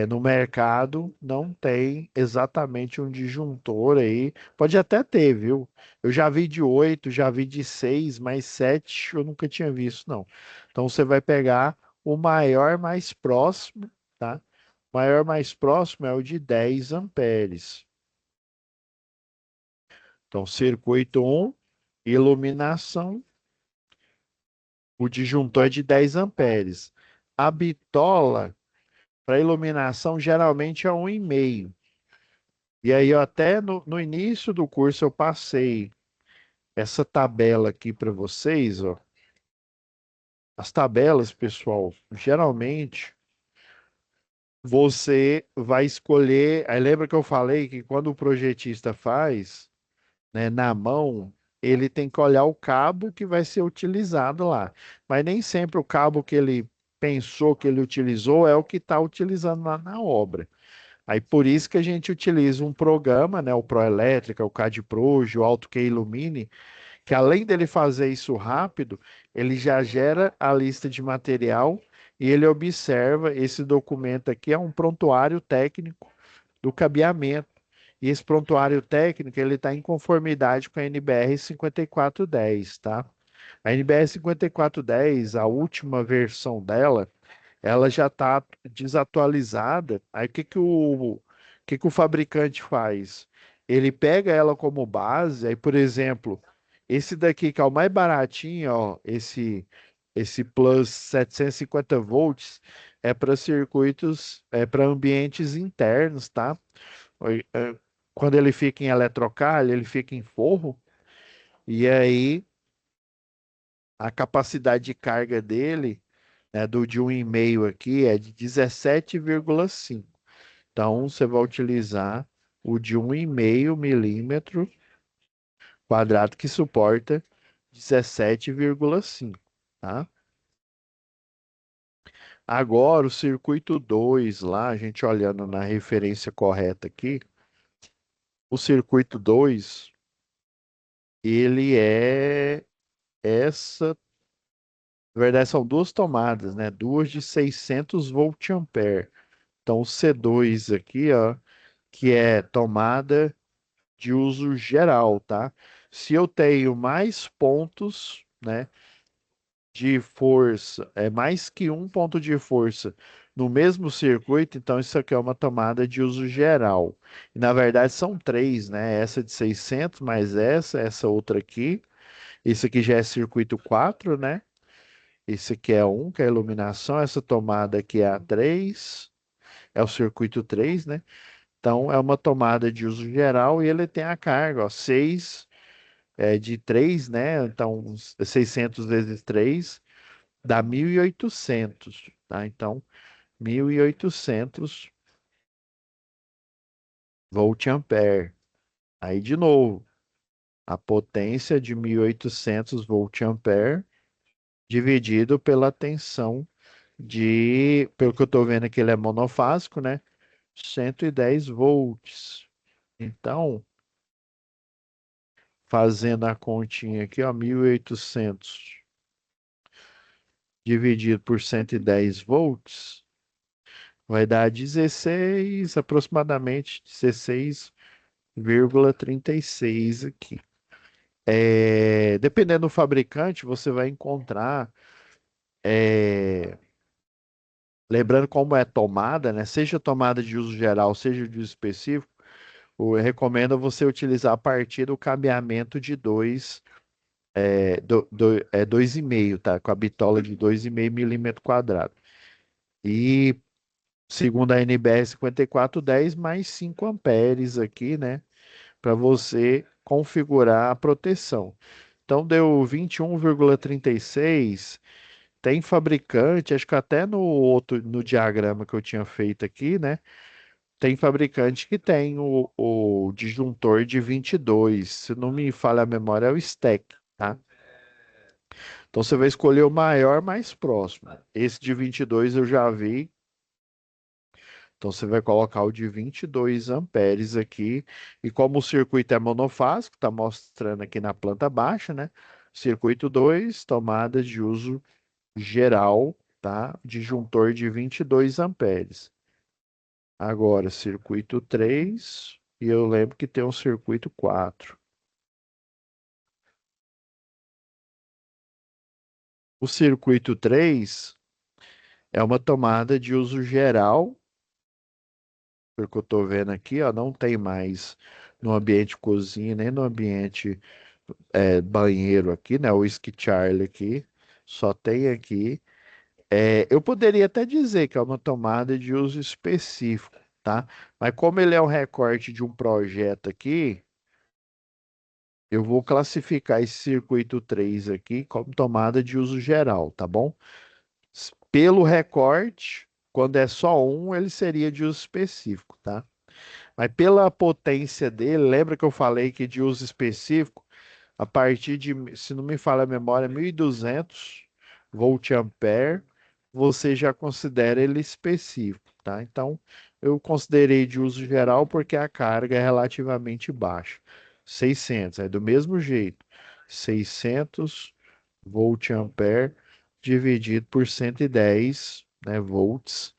no mercado não tem exatamente um disjuntor aí. Pode até ter, viu? Eu já vi de 8, já vi de 6, mas 7 eu nunca tinha visto, não. Então você vai pegar o maior mais próximo, tá? O maior mais próximo é o de 10 amperes. Então, circuito 1, iluminação, o disjuntor é de 10 amperes. A bitola, para iluminação, geralmente é 1,5. E aí, eu até no início do curso, eu passei essa tabela aqui para vocês, ó. As tabelas, pessoal, geralmente você vai escolher. Aí lembra que eu falei que quando o projetista faz, né, na mão, ele tem que olhar o cabo que vai ser utilizado lá. Mas nem sempre o cabo que ele pensou que ele utilizou é o que está utilizando lá na obra. Aí por isso que a gente utiliza um programa, né, o Proelétrica, o CAD-Proj, o AutoK Illumine, que além dele fazer isso rápido, ele já gera a lista de material e ele observa esse documento aqui é um prontuário técnico do cabeamento. E esse prontuário técnico ele está em conformidade com a NBR 5410, tá? A NBR 5410, a última versão dela, ela já está desatualizada. Aí o que que o fabricante faz? Ele pega ela como base, aí, por exemplo, esse daqui que é o mais baratinho, ó, esse Plus 750 volts, é para circuitos, é para ambientes internos, tá? Quando ele fica em eletrocalho, ele fica em forro, e aí a capacidade de carga dele, né, do de 1,5 aqui é de 17,5. Então, você vai utilizar o de 1,5 milímetro quadrado que suporta 17,5, tá? Agora, o circuito 2 lá, a gente olhando na referência correta aqui, o circuito 2 ele é essa, na verdade são duas tomadas, né? Duas de 600 volt-ampere. Então, o C2 aqui, ó, que é tomada de uso geral, tá? Se eu tenho mais pontos, né, de força, é mais que um ponto de força no mesmo circuito, então isso aqui é uma tomada de uso geral. E, na verdade são três, né? Essa de 600 mais essa outra aqui. Esse aqui já é circuito 4, né? Esse aqui é um, que é a iluminação. Essa tomada aqui é a 3, é o circuito 3, né? Então é uma tomada de uso geral e ele tem a carga, ó, 6 de 3, né? Então 600 vezes 3 dá 1.800, tá? Então 1.800 volt-ampere. Aí de novo, a potência de 1.800 volt-ampere dividido pela tensão pelo que eu estou vendo aqui, ele é monofásico, né? 110 volts. Então, fazendo a continha aqui, ó, 1.800 dividido por 110 volts, vai dar 16, aproximadamente 16,36 aqui. Dependendo do fabricante, você vai encontrar, é, lembrando como é tomada, né? Seja tomada de uso geral, seja de uso específico, eu recomendo você utilizar a partir do cabeamento de 2,5, tá? Com a bitola de 2,5 milímetro quadrado. E segundo a NBR 5410, mais 5 amperes aqui, né? Para você configurar a proteção. Então deu 21,36. Tem fabricante, acho que até no diagrama que eu tinha feito aqui, né? Tem fabricante que tem o disjuntor de 22. Se não me falha a memória, é o stack, tá? Então você vai escolher o maior mais próximo. Esse de 22 eu já vi. Então você vai colocar o de 22 amperes aqui. E como o circuito é monofásico, está mostrando aqui na planta baixa, né? Circuito 2, tomadas de uso geral, tá? Disjuntor de 22 amperes. Agora, circuito 3, e eu lembro que tem um circuito 4. O circuito 3 é uma tomada de uso geral, pelo que eu estou vendo aqui, ó, não tem mais no ambiente cozinha, nem no ambiente banheiro aqui, né? O Whisky Charlie aqui, só tem aqui. Eu poderia até dizer que é uma tomada de uso específico, tá? Mas como ele é um recorte de um projeto aqui, eu vou classificar esse circuito 3 aqui como tomada de uso geral, tá bom? Pelo recorte, quando é só um, ele seria de uso específico, tá? Mas pela potência dele, lembra que eu falei que de uso específico, a partir de, se não me falha a memória, 1.200 volt-ampere, você já considera ele específico, tá? Então, eu considerei de uso geral porque a carga é relativamente baixa. 600, é do mesmo jeito. 600 volt-ampere dividido por 110, né, volts.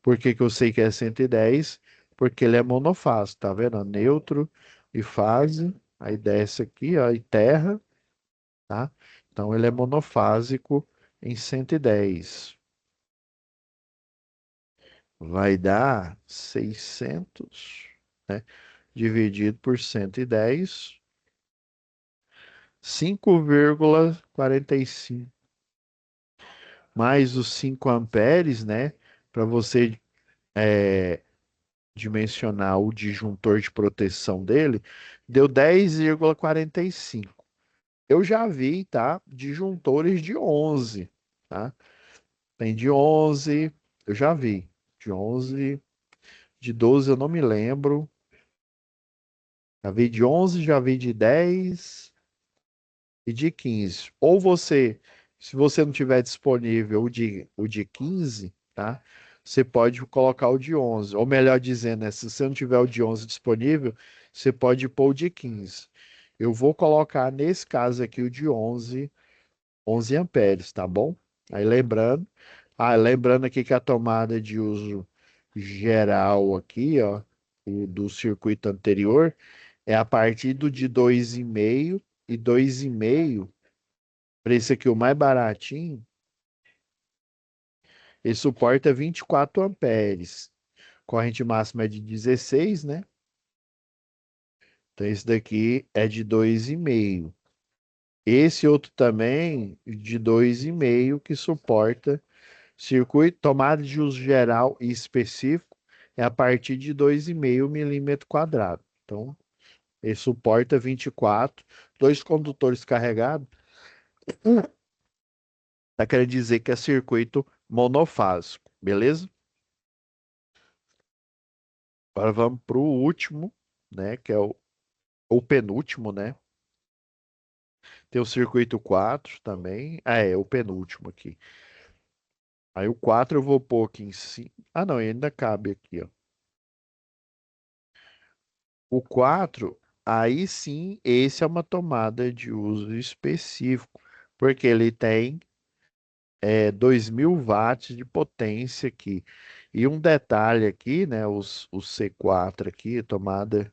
Por que que eu sei que é 110? Porque ele é monofásico, tá vendo? Neutro e fase, aí desce aqui, ó, e terra, tá? Então ele é monofásico em 110. Vai dar 600, né? Dividido por 110, 5,45. Mais os 5 amperes, né? Para você dimensionar o disjuntor de proteção dele, deu 10,45. Eu já vi, tá? Disjuntores de 11, tá? Tem de 11, eu já vi. De 11, de 12 eu não me lembro. Já vi de 11, já vi de 10 e de 15. Ou você, se você não tiver disponível o de 15, tá? Você pode colocar o de 11. Ou melhor dizendo, né? Se você não tiver o de 11 disponível, você pode pôr o de 15. Eu vou colocar nesse caso aqui o de 11 amperes, tá bom? Aí lembrando aqui que a tomada de uso geral aqui, ó, o do circuito anterior é a partir do de 2,5 e 2,5 para esse aqui, o mais baratinho, ele suporta 24 amperes. Corrente máxima é de 16, né? Então esse daqui é de 2,5. Esse outro também de 2,5 que suporta circuito tomada de uso geral e específico é a partir de 2,5 milímetro quadrado. Então, ele suporta 24, dois condutores carregados. Tá querendo dizer que é circuito monofásico, beleza? Agora vamos para o último, né? Que é o penúltimo, né? Tem o circuito 4 também. Ah, é o penúltimo aqui. Aí o 4 eu vou pôr aqui em cima. Ah, não, ainda cabe aqui, ó. O 4, aí sim, esse é uma tomada de uso específico, porque ele tem 2.000 watts de potência aqui. E um detalhe aqui, né, os C4 aqui, tomada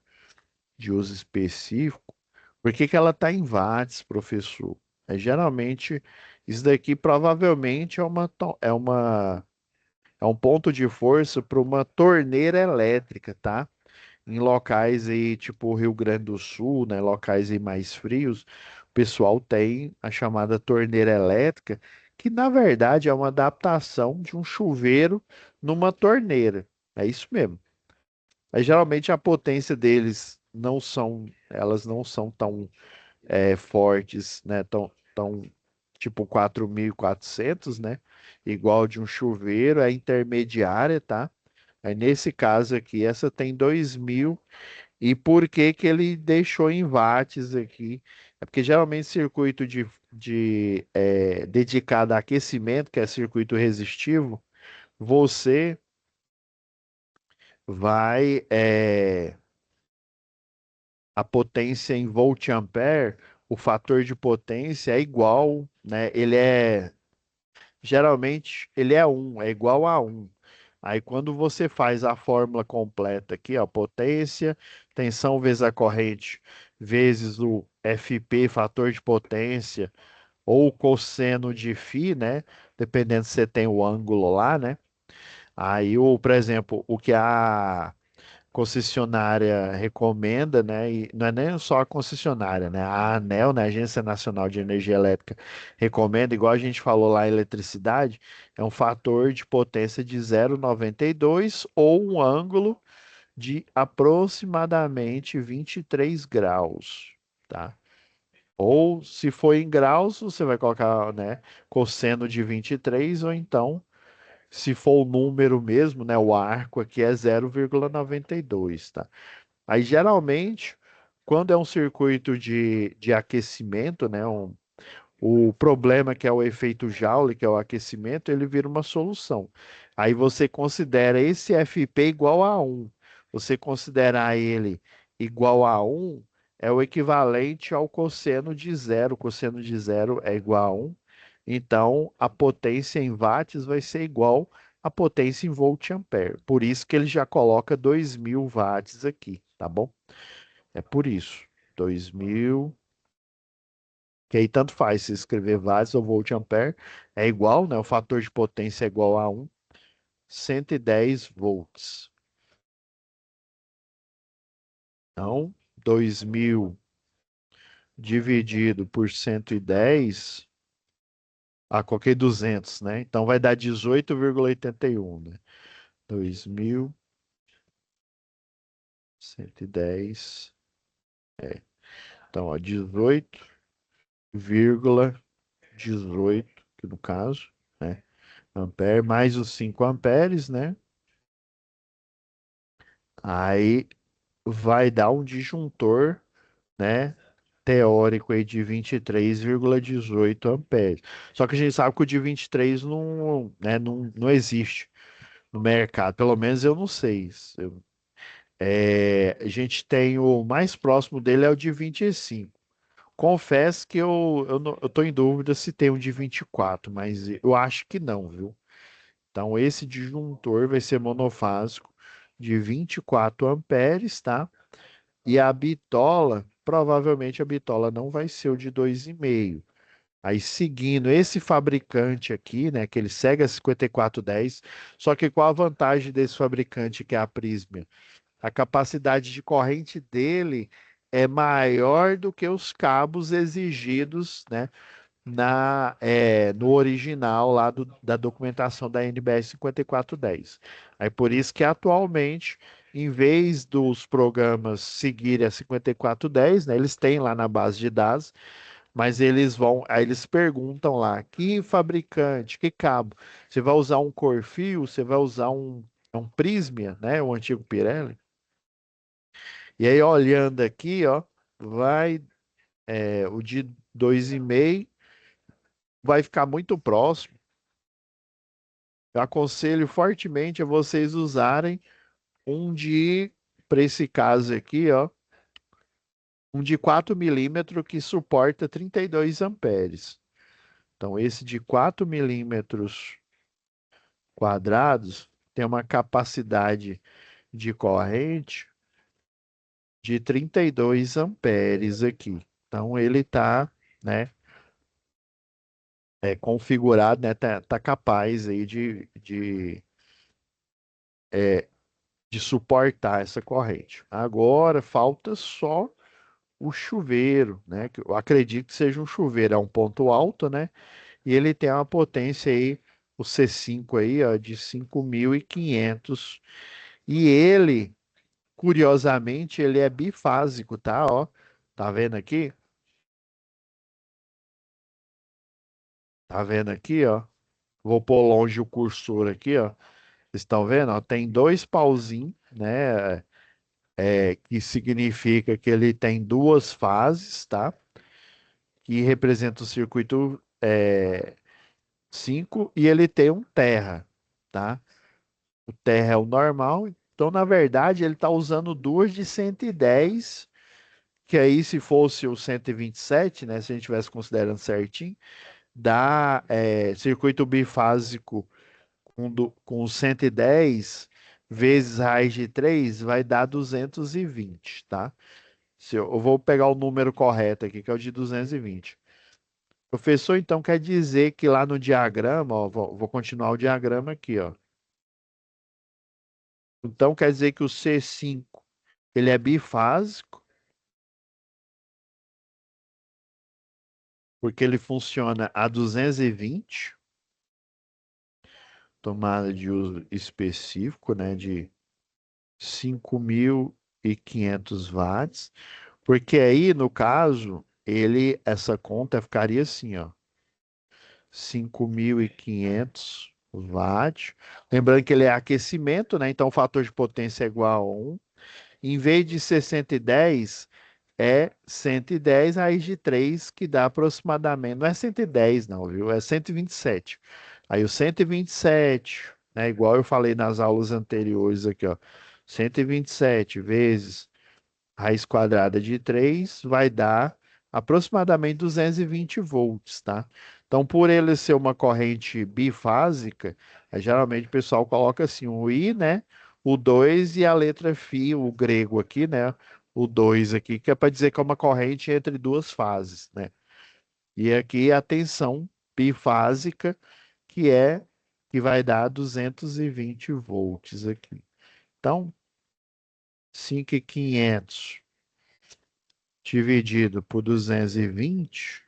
de uso específico, por que que ela está em watts, professor? Geralmente, isso daqui provavelmente é um ponto de força para uma torneira elétrica, tá? Em locais aí, tipo Rio Grande do Sul, né, locais aí mais frios, o pessoal tem a chamada torneira elétrica, que na verdade é uma adaptação de um chuveiro numa torneira. É isso mesmo. Mas geralmente a potência deles elas não são tão fortes, né, tão tipo 4.400, né, igual de um chuveiro, é intermediária, tá? Aí nesse caso aqui, essa tem 2.000. E por que que ele deixou em watts aqui? É porque geralmente circuito dedicado a aquecimento, que é circuito resistivo, você vai a potência em volt-ampere, o fator de potência é igual, né? Geralmente ele é é igual a um. Aí quando você faz a fórmula completa aqui, ó, potência, tensão vezes a corrente, vezes o FP, fator de potência, ou cosseno de φ, né? Dependendo se você tem o ângulo lá, né? Aí, por exemplo, o que a concessionária recomenda, né? E não é nem só a concessionária, né? A ANEEL, né? Agência Nacional de Energia Elétrica, recomenda, igual a gente falou lá em eletricidade, é um fator de potência de 0,92 ou um ângulo de aproximadamente 23 graus, tá? Ou se for em graus, você vai colocar, né, cosseno de 23, ou então, se for o número mesmo, né, o arco aqui é 0,92, tá? Aí, geralmente, quando é um circuito de aquecimento, né, o problema que é o efeito Joule, que é o aquecimento, ele vira uma solução. Aí você considera esse FP igual a um. Você considerar ele igual a um é o equivalente ao cosseno de zero. O cosseno de zero é igual a um. Então, a potência em watts vai ser igual à potência em volt-ampere. Por isso que ele já coloca 2.000 watts aqui, tá bom? É por isso. 2.000, que aí tanto faz se escrever watts ou volt-ampere, é igual, né? O fator de potência é igual a 1, 110 volts. Então, 2.000 dividido por 110, coloquei 200, né? Então vai dar 18,81, né? 2.110, então, ó, 18,18, que no caso, né? Ampere, mais os 5 amperes, né? Aí vai dar um disjuntor, né, teórico aí de 23,18 amperes. Só que a gente sabe que o de 23 não, né, não existe no mercado, pelo menos eu não sei. A gente tem o mais próximo dele é o de 25. Confesso que eu tô em dúvida se tem um de 24, mas eu acho que não, viu? Então esse disjuntor vai ser monofásico de 24 amperes, tá? E a bitola, provavelmente a bitola não vai ser o de 2,5. Aí seguindo esse fabricante aqui, né, que ele segue a 5410, só que qual a vantagem desse fabricante que é a Prisma? A capacidade de corrente dele é maior do que os cabos exigidos, né, no original lá da documentação da NBS 5410. Aí por isso que atualmente, em vez dos programas seguirem a 5410, né, eles têm lá na base de dados, mas aí eles perguntam lá, que fabricante, que cabo? Você vai usar um Corfil? Você vai usar um Prysmian, né, o antigo Pirelli? E aí olhando aqui, ó, o de 2,5 vai ficar muito próximo. Eu aconselho fortemente a vocês usarem um de, para esse caso aqui, ó, um de 4 milímetros que suporta 32 amperes. Então, esse de 4 milímetros quadrados tem uma capacidade de corrente de 32 amperes aqui. Então, ele está, né, configurado, né, tá capaz aí de suportar essa corrente. Agora falta só o chuveiro, né? Que eu acredito que seja um chuveiro, é um ponto alto, né? E ele tem uma potência aí, o C5 aí, ó, de 5.500. E ele, curiosamente, ele é bifásico, tá? Ó, tá vendo aqui? Tá vendo aqui, ó? Vou pôr longe o cursor aqui, ó. Vocês estão vendo? Ó, tem dois pauzinhos, né? Que significa que ele tem duas fases, tá? Que representa o circuito 5 e ele tem um terra, tá? O terra é o normal, então na verdade ele está usando duas de 110, que aí se fosse o 127, né? Se a gente estivesse considerando certinho, dá circuito bifásico com 110 vezes raiz de 3 vai dar 220, tá? Se eu vou pegar o número correto aqui, que é o de 220. Professor, então quer dizer que lá no diagrama, ó, vou continuar o diagrama aqui, ó. Então quer dizer que o C5 ele é bifásico, porque ele funciona a 220, tomada de uso específico, né, de 5.500 watts, porque aí, no caso, essa conta ficaria assim, ó, 5.500 watts. Lembrando que ele é aquecimento, né? Então o fator de potência é igual a 1. Em vez de ser 110, é 110 raiz de 3, que dá aproximadamente, não é 110 não, viu? É 127. Aí o 127, né, igual eu falei nas aulas anteriores aqui, ó, 127 vezes raiz quadrada de 3 vai dar aproximadamente 220 volts, tá? Então, por ele ser uma corrente bifásica, geralmente o pessoal coloca assim, o I, né? O 2 e a letra Φ, o grego aqui, né? O 2 aqui, que é para dizer que é uma corrente entre duas fases, né? E aqui a tensão bifásica, que é que vai dar 220 volts aqui. Então, 5.500 dividido por 220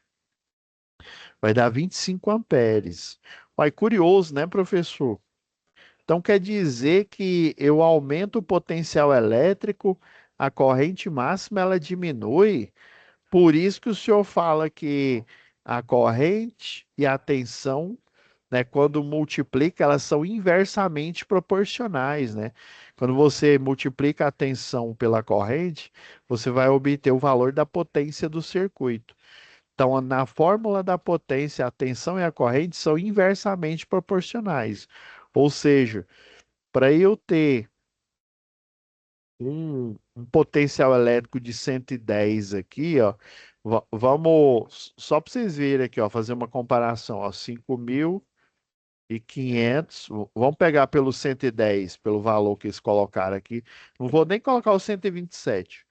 vai dar 25 amperes. Vai curioso, né, professor? Então quer dizer que eu aumento o potencial elétrico, a corrente máxima ela diminui. Por isso que o senhor fala que a corrente e a tensão, né, quando multiplica, elas são inversamente proporcionais, né? Quando você multiplica a tensão pela corrente, você vai obter o valor da potência do circuito. Então, na fórmula da potência, a tensão e a corrente são inversamente proporcionais. Ou seja, para eu ter um potencial elétrico de 110 aqui, ó, vamos, só para vocês verem aqui, ó, fazer uma comparação, ó, 5.000 e 500. Vamos pegar pelo 110, pelo valor que eles colocaram aqui. Não vou nem colocar o 127.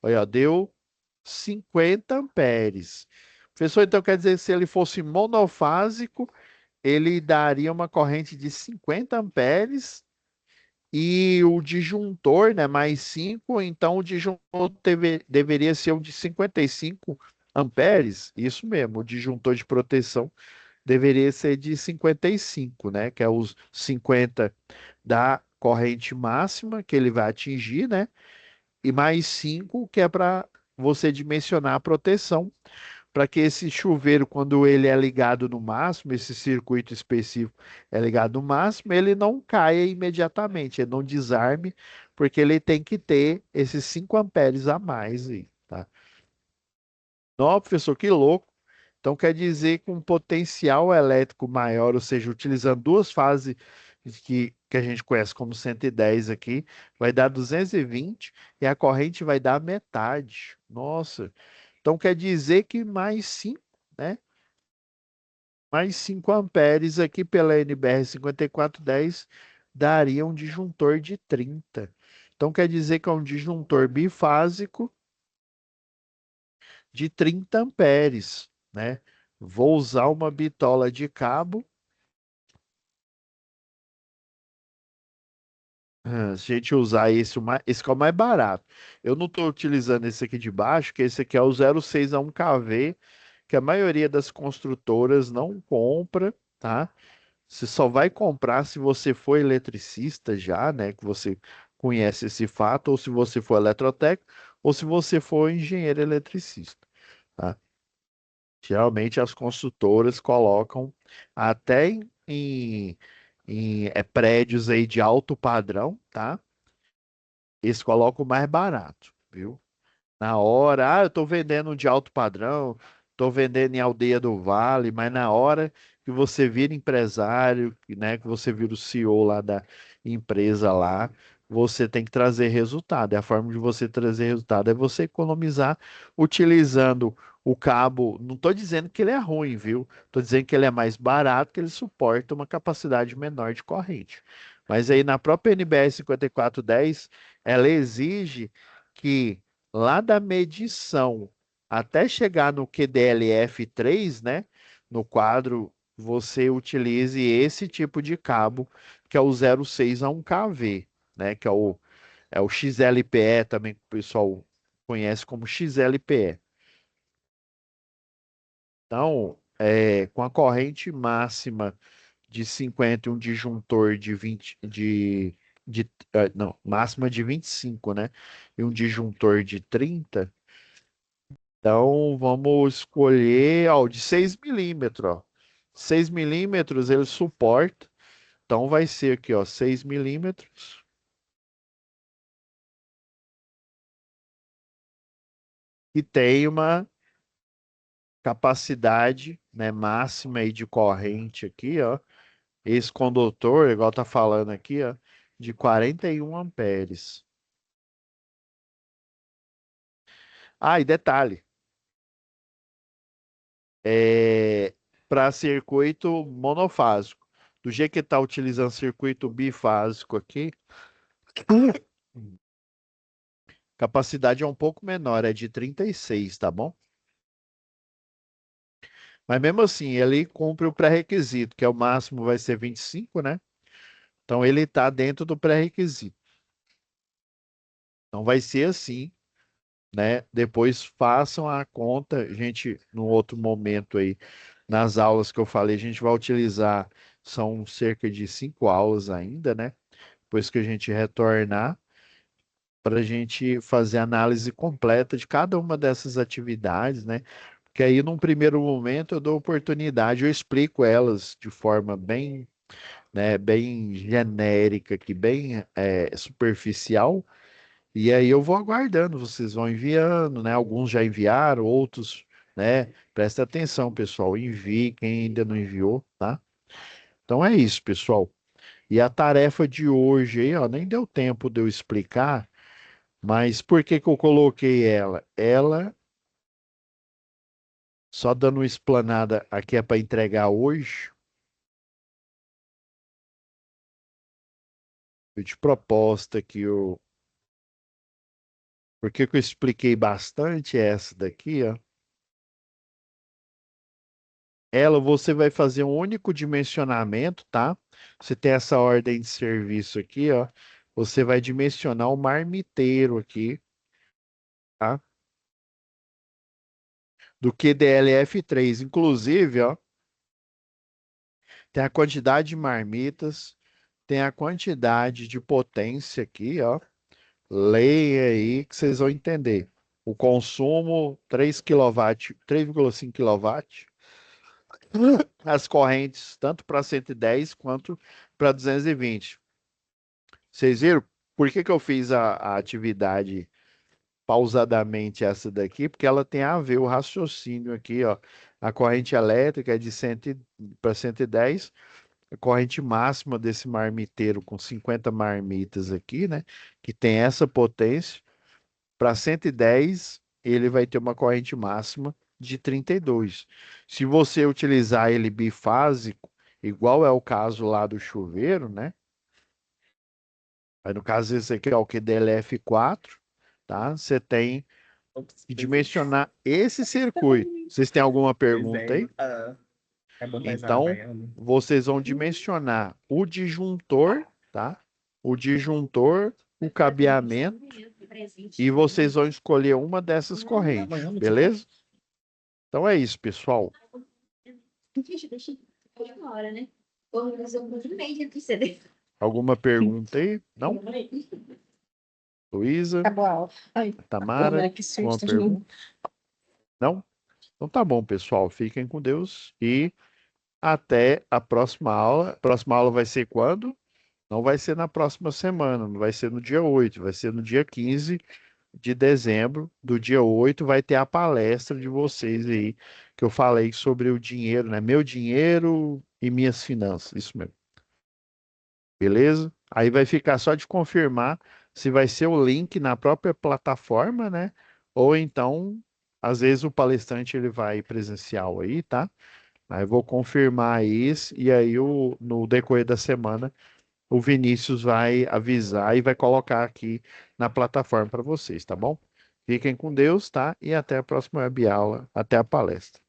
Olha, ó, deu 50 amperes. Professor, então quer dizer que se ele fosse monofásico, ele daria uma corrente de 50 amperes e o disjuntor, né, mais 5, então o disjuntor deveria ser o de 55 amperes. Isso mesmo, o disjuntor de proteção deveria ser de 55, né, que é os 50 da corrente máxima que ele vai atingir, né, e mais 5 que é para você dimensionar a proteção para que esse chuveiro, quando ele é ligado no máximo, esse circuito específico é ligado no máximo, ele não caia imediatamente, ele não desarme, porque ele tem que ter esses 5 amperes a mais aí, tá? Não, professor, que louco. Então quer dizer que um potencial elétrico maior, ou seja, utilizando duas fases que a gente conhece como 110 aqui, vai dar 220 e a corrente vai dar metade. Nossa. Então quer dizer que mais 5, né? Mais 5 amperes aqui pela NBR 5410 daria um disjuntor de 30. Então quer dizer que é um disjuntor bifásico de 30 amperes, né? Vou usar uma bitola de cabo. Se a gente usar esse, esse que é o mais barato. Eu não estou utilizando esse aqui de baixo, que esse aqui é o 06 a 1 kV, que a maioria das construtoras não compra, tá? Você só vai comprar se você for eletricista já, né? Que você conhece esse fato, ou se você for eletrotécnico, ou se você for engenheiro eletricista, tá? Geralmente as construtoras colocam até em prédios aí de alto padrão, tá? Eles colocam o mais barato, viu? Na hora, eu estou vendendo de alto padrão, estou vendendo em Aldeia do Vale, mas na hora que você vira empresário, né, que você vira o CEO lá da empresa lá, você tem que trazer resultado. E a forma de você trazer resultado é você economizar utilizando o cabo. Não estou dizendo que ele é ruim, viu? Estou dizendo que ele é mais barato, que ele suporta uma capacidade menor de corrente. Mas aí na própria NBR 5410, ela exige que lá da medição até chegar no QDLF3, né? No quadro, você utilize esse tipo de cabo, que é o 06 a 1 kV, né? Que é o XLPE também, que o pessoal conhece como XLPE. Então, com a corrente máxima de 50 e um disjuntor de 20, não, máxima de 25, né? E um disjuntor de 30. Então, vamos escolher, ó, o de 6 milímetros, ó. 6 milímetros ele suporta. Então, vai ser aqui, ó, 6 milímetros. E tem uma capacidade, né, máxima aí de corrente aqui, ó. Esse condutor, igual tá falando aqui, ó, de 41 amperes. Ah, e detalhe, é para circuito monofásico. Do jeito que está utilizando circuito bifásico aqui, capacidade é um pouco menor, é de 36, tá bom? Mas mesmo assim, ele cumpre o pré-requisito, que é o máximo vai ser 25, né? Então ele está dentro do pré-requisito. Então vai ser assim, né? Depois façam a conta, gente, no outro momento aí, nas aulas que eu falei, a gente vai utilizar, são cerca de 5 aulas ainda, né? Depois que a gente retornar, para a gente fazer a análise completa de cada uma dessas atividades, né? Porque aí, num primeiro momento, eu dou oportunidade, eu explico elas de forma bem, né, bem genérica, aqui, bem superficial, e aí eu vou aguardando, vocês vão enviando, né? Alguns já enviaram, outros, né? Presta atenção, pessoal, envie quem ainda não enviou, tá? Então é isso, pessoal. E a tarefa de hoje aí, ó, nem deu tempo de eu explicar, mas por que que eu coloquei ela? Ela, só dando uma explanada aqui, é para entregar hoje. de proposta que eu... Por que que eu expliquei bastante essa daqui, ó? Ela você vai fazer um único dimensionamento, tá? Você tem essa ordem de serviço aqui, ó. Você vai dimensionar o marmiteiro aqui, tá? Do QDLF3. Inclusive, ó, tem a quantidade de marmitas, tem a quantidade de potência aqui, ó. Leia aí que vocês vão entender. O consumo 3 kW, 3,5 kW. As correntes tanto para 110 quanto para 220. Vocês viram? Por que que eu fiz a atividade pausadamente essa daqui? Porque ela tem a ver o raciocínio aqui, ó. A corrente elétrica é de 100 para 110. A corrente máxima desse marmiteiro com 50 marmitas aqui, né? Que tem essa potência. Para 110, ele vai ter uma corrente máxima de 32. Se você utilizar ele bifásico, igual é o caso lá do chuveiro, né? Aí no caso esse aqui é o QDLF4, tá? Você tem que dimensionar esse circuito. Vocês têm alguma pergunta aí? Então, vocês vão dimensionar o disjuntor, tá? O disjuntor, o cabeamento, e vocês vão escolher uma dessas correntes, beleza? Então é isso, pessoal. Alguma pergunta aí? Não? Luísa? Acabou a aula. Ai, Tamara? que Alguma susto. pergunta? Não? Então tá bom, pessoal. Fiquem com Deus e até a próxima aula. A próxima aula vai ser quando? Não vai ser na próxima semana, não vai ser no dia 8, vai ser no dia 15 de dezembro. Do dia 8 vai ter a palestra de vocês aí, que eu falei sobre o dinheiro, né? Meu dinheiro e minhas finanças. Isso mesmo. Beleza? Aí vai ficar só de confirmar se vai ser o link na própria plataforma, né? Ou então, às vezes o palestrante ele vai presencial aí, tá? Aí eu vou confirmar isso e aí no decorrer da semana o Vinícius vai avisar e vai colocar aqui na plataforma para vocês, tá bom? Fiquem com Deus, tá? E até a próxima web aula, até a palestra.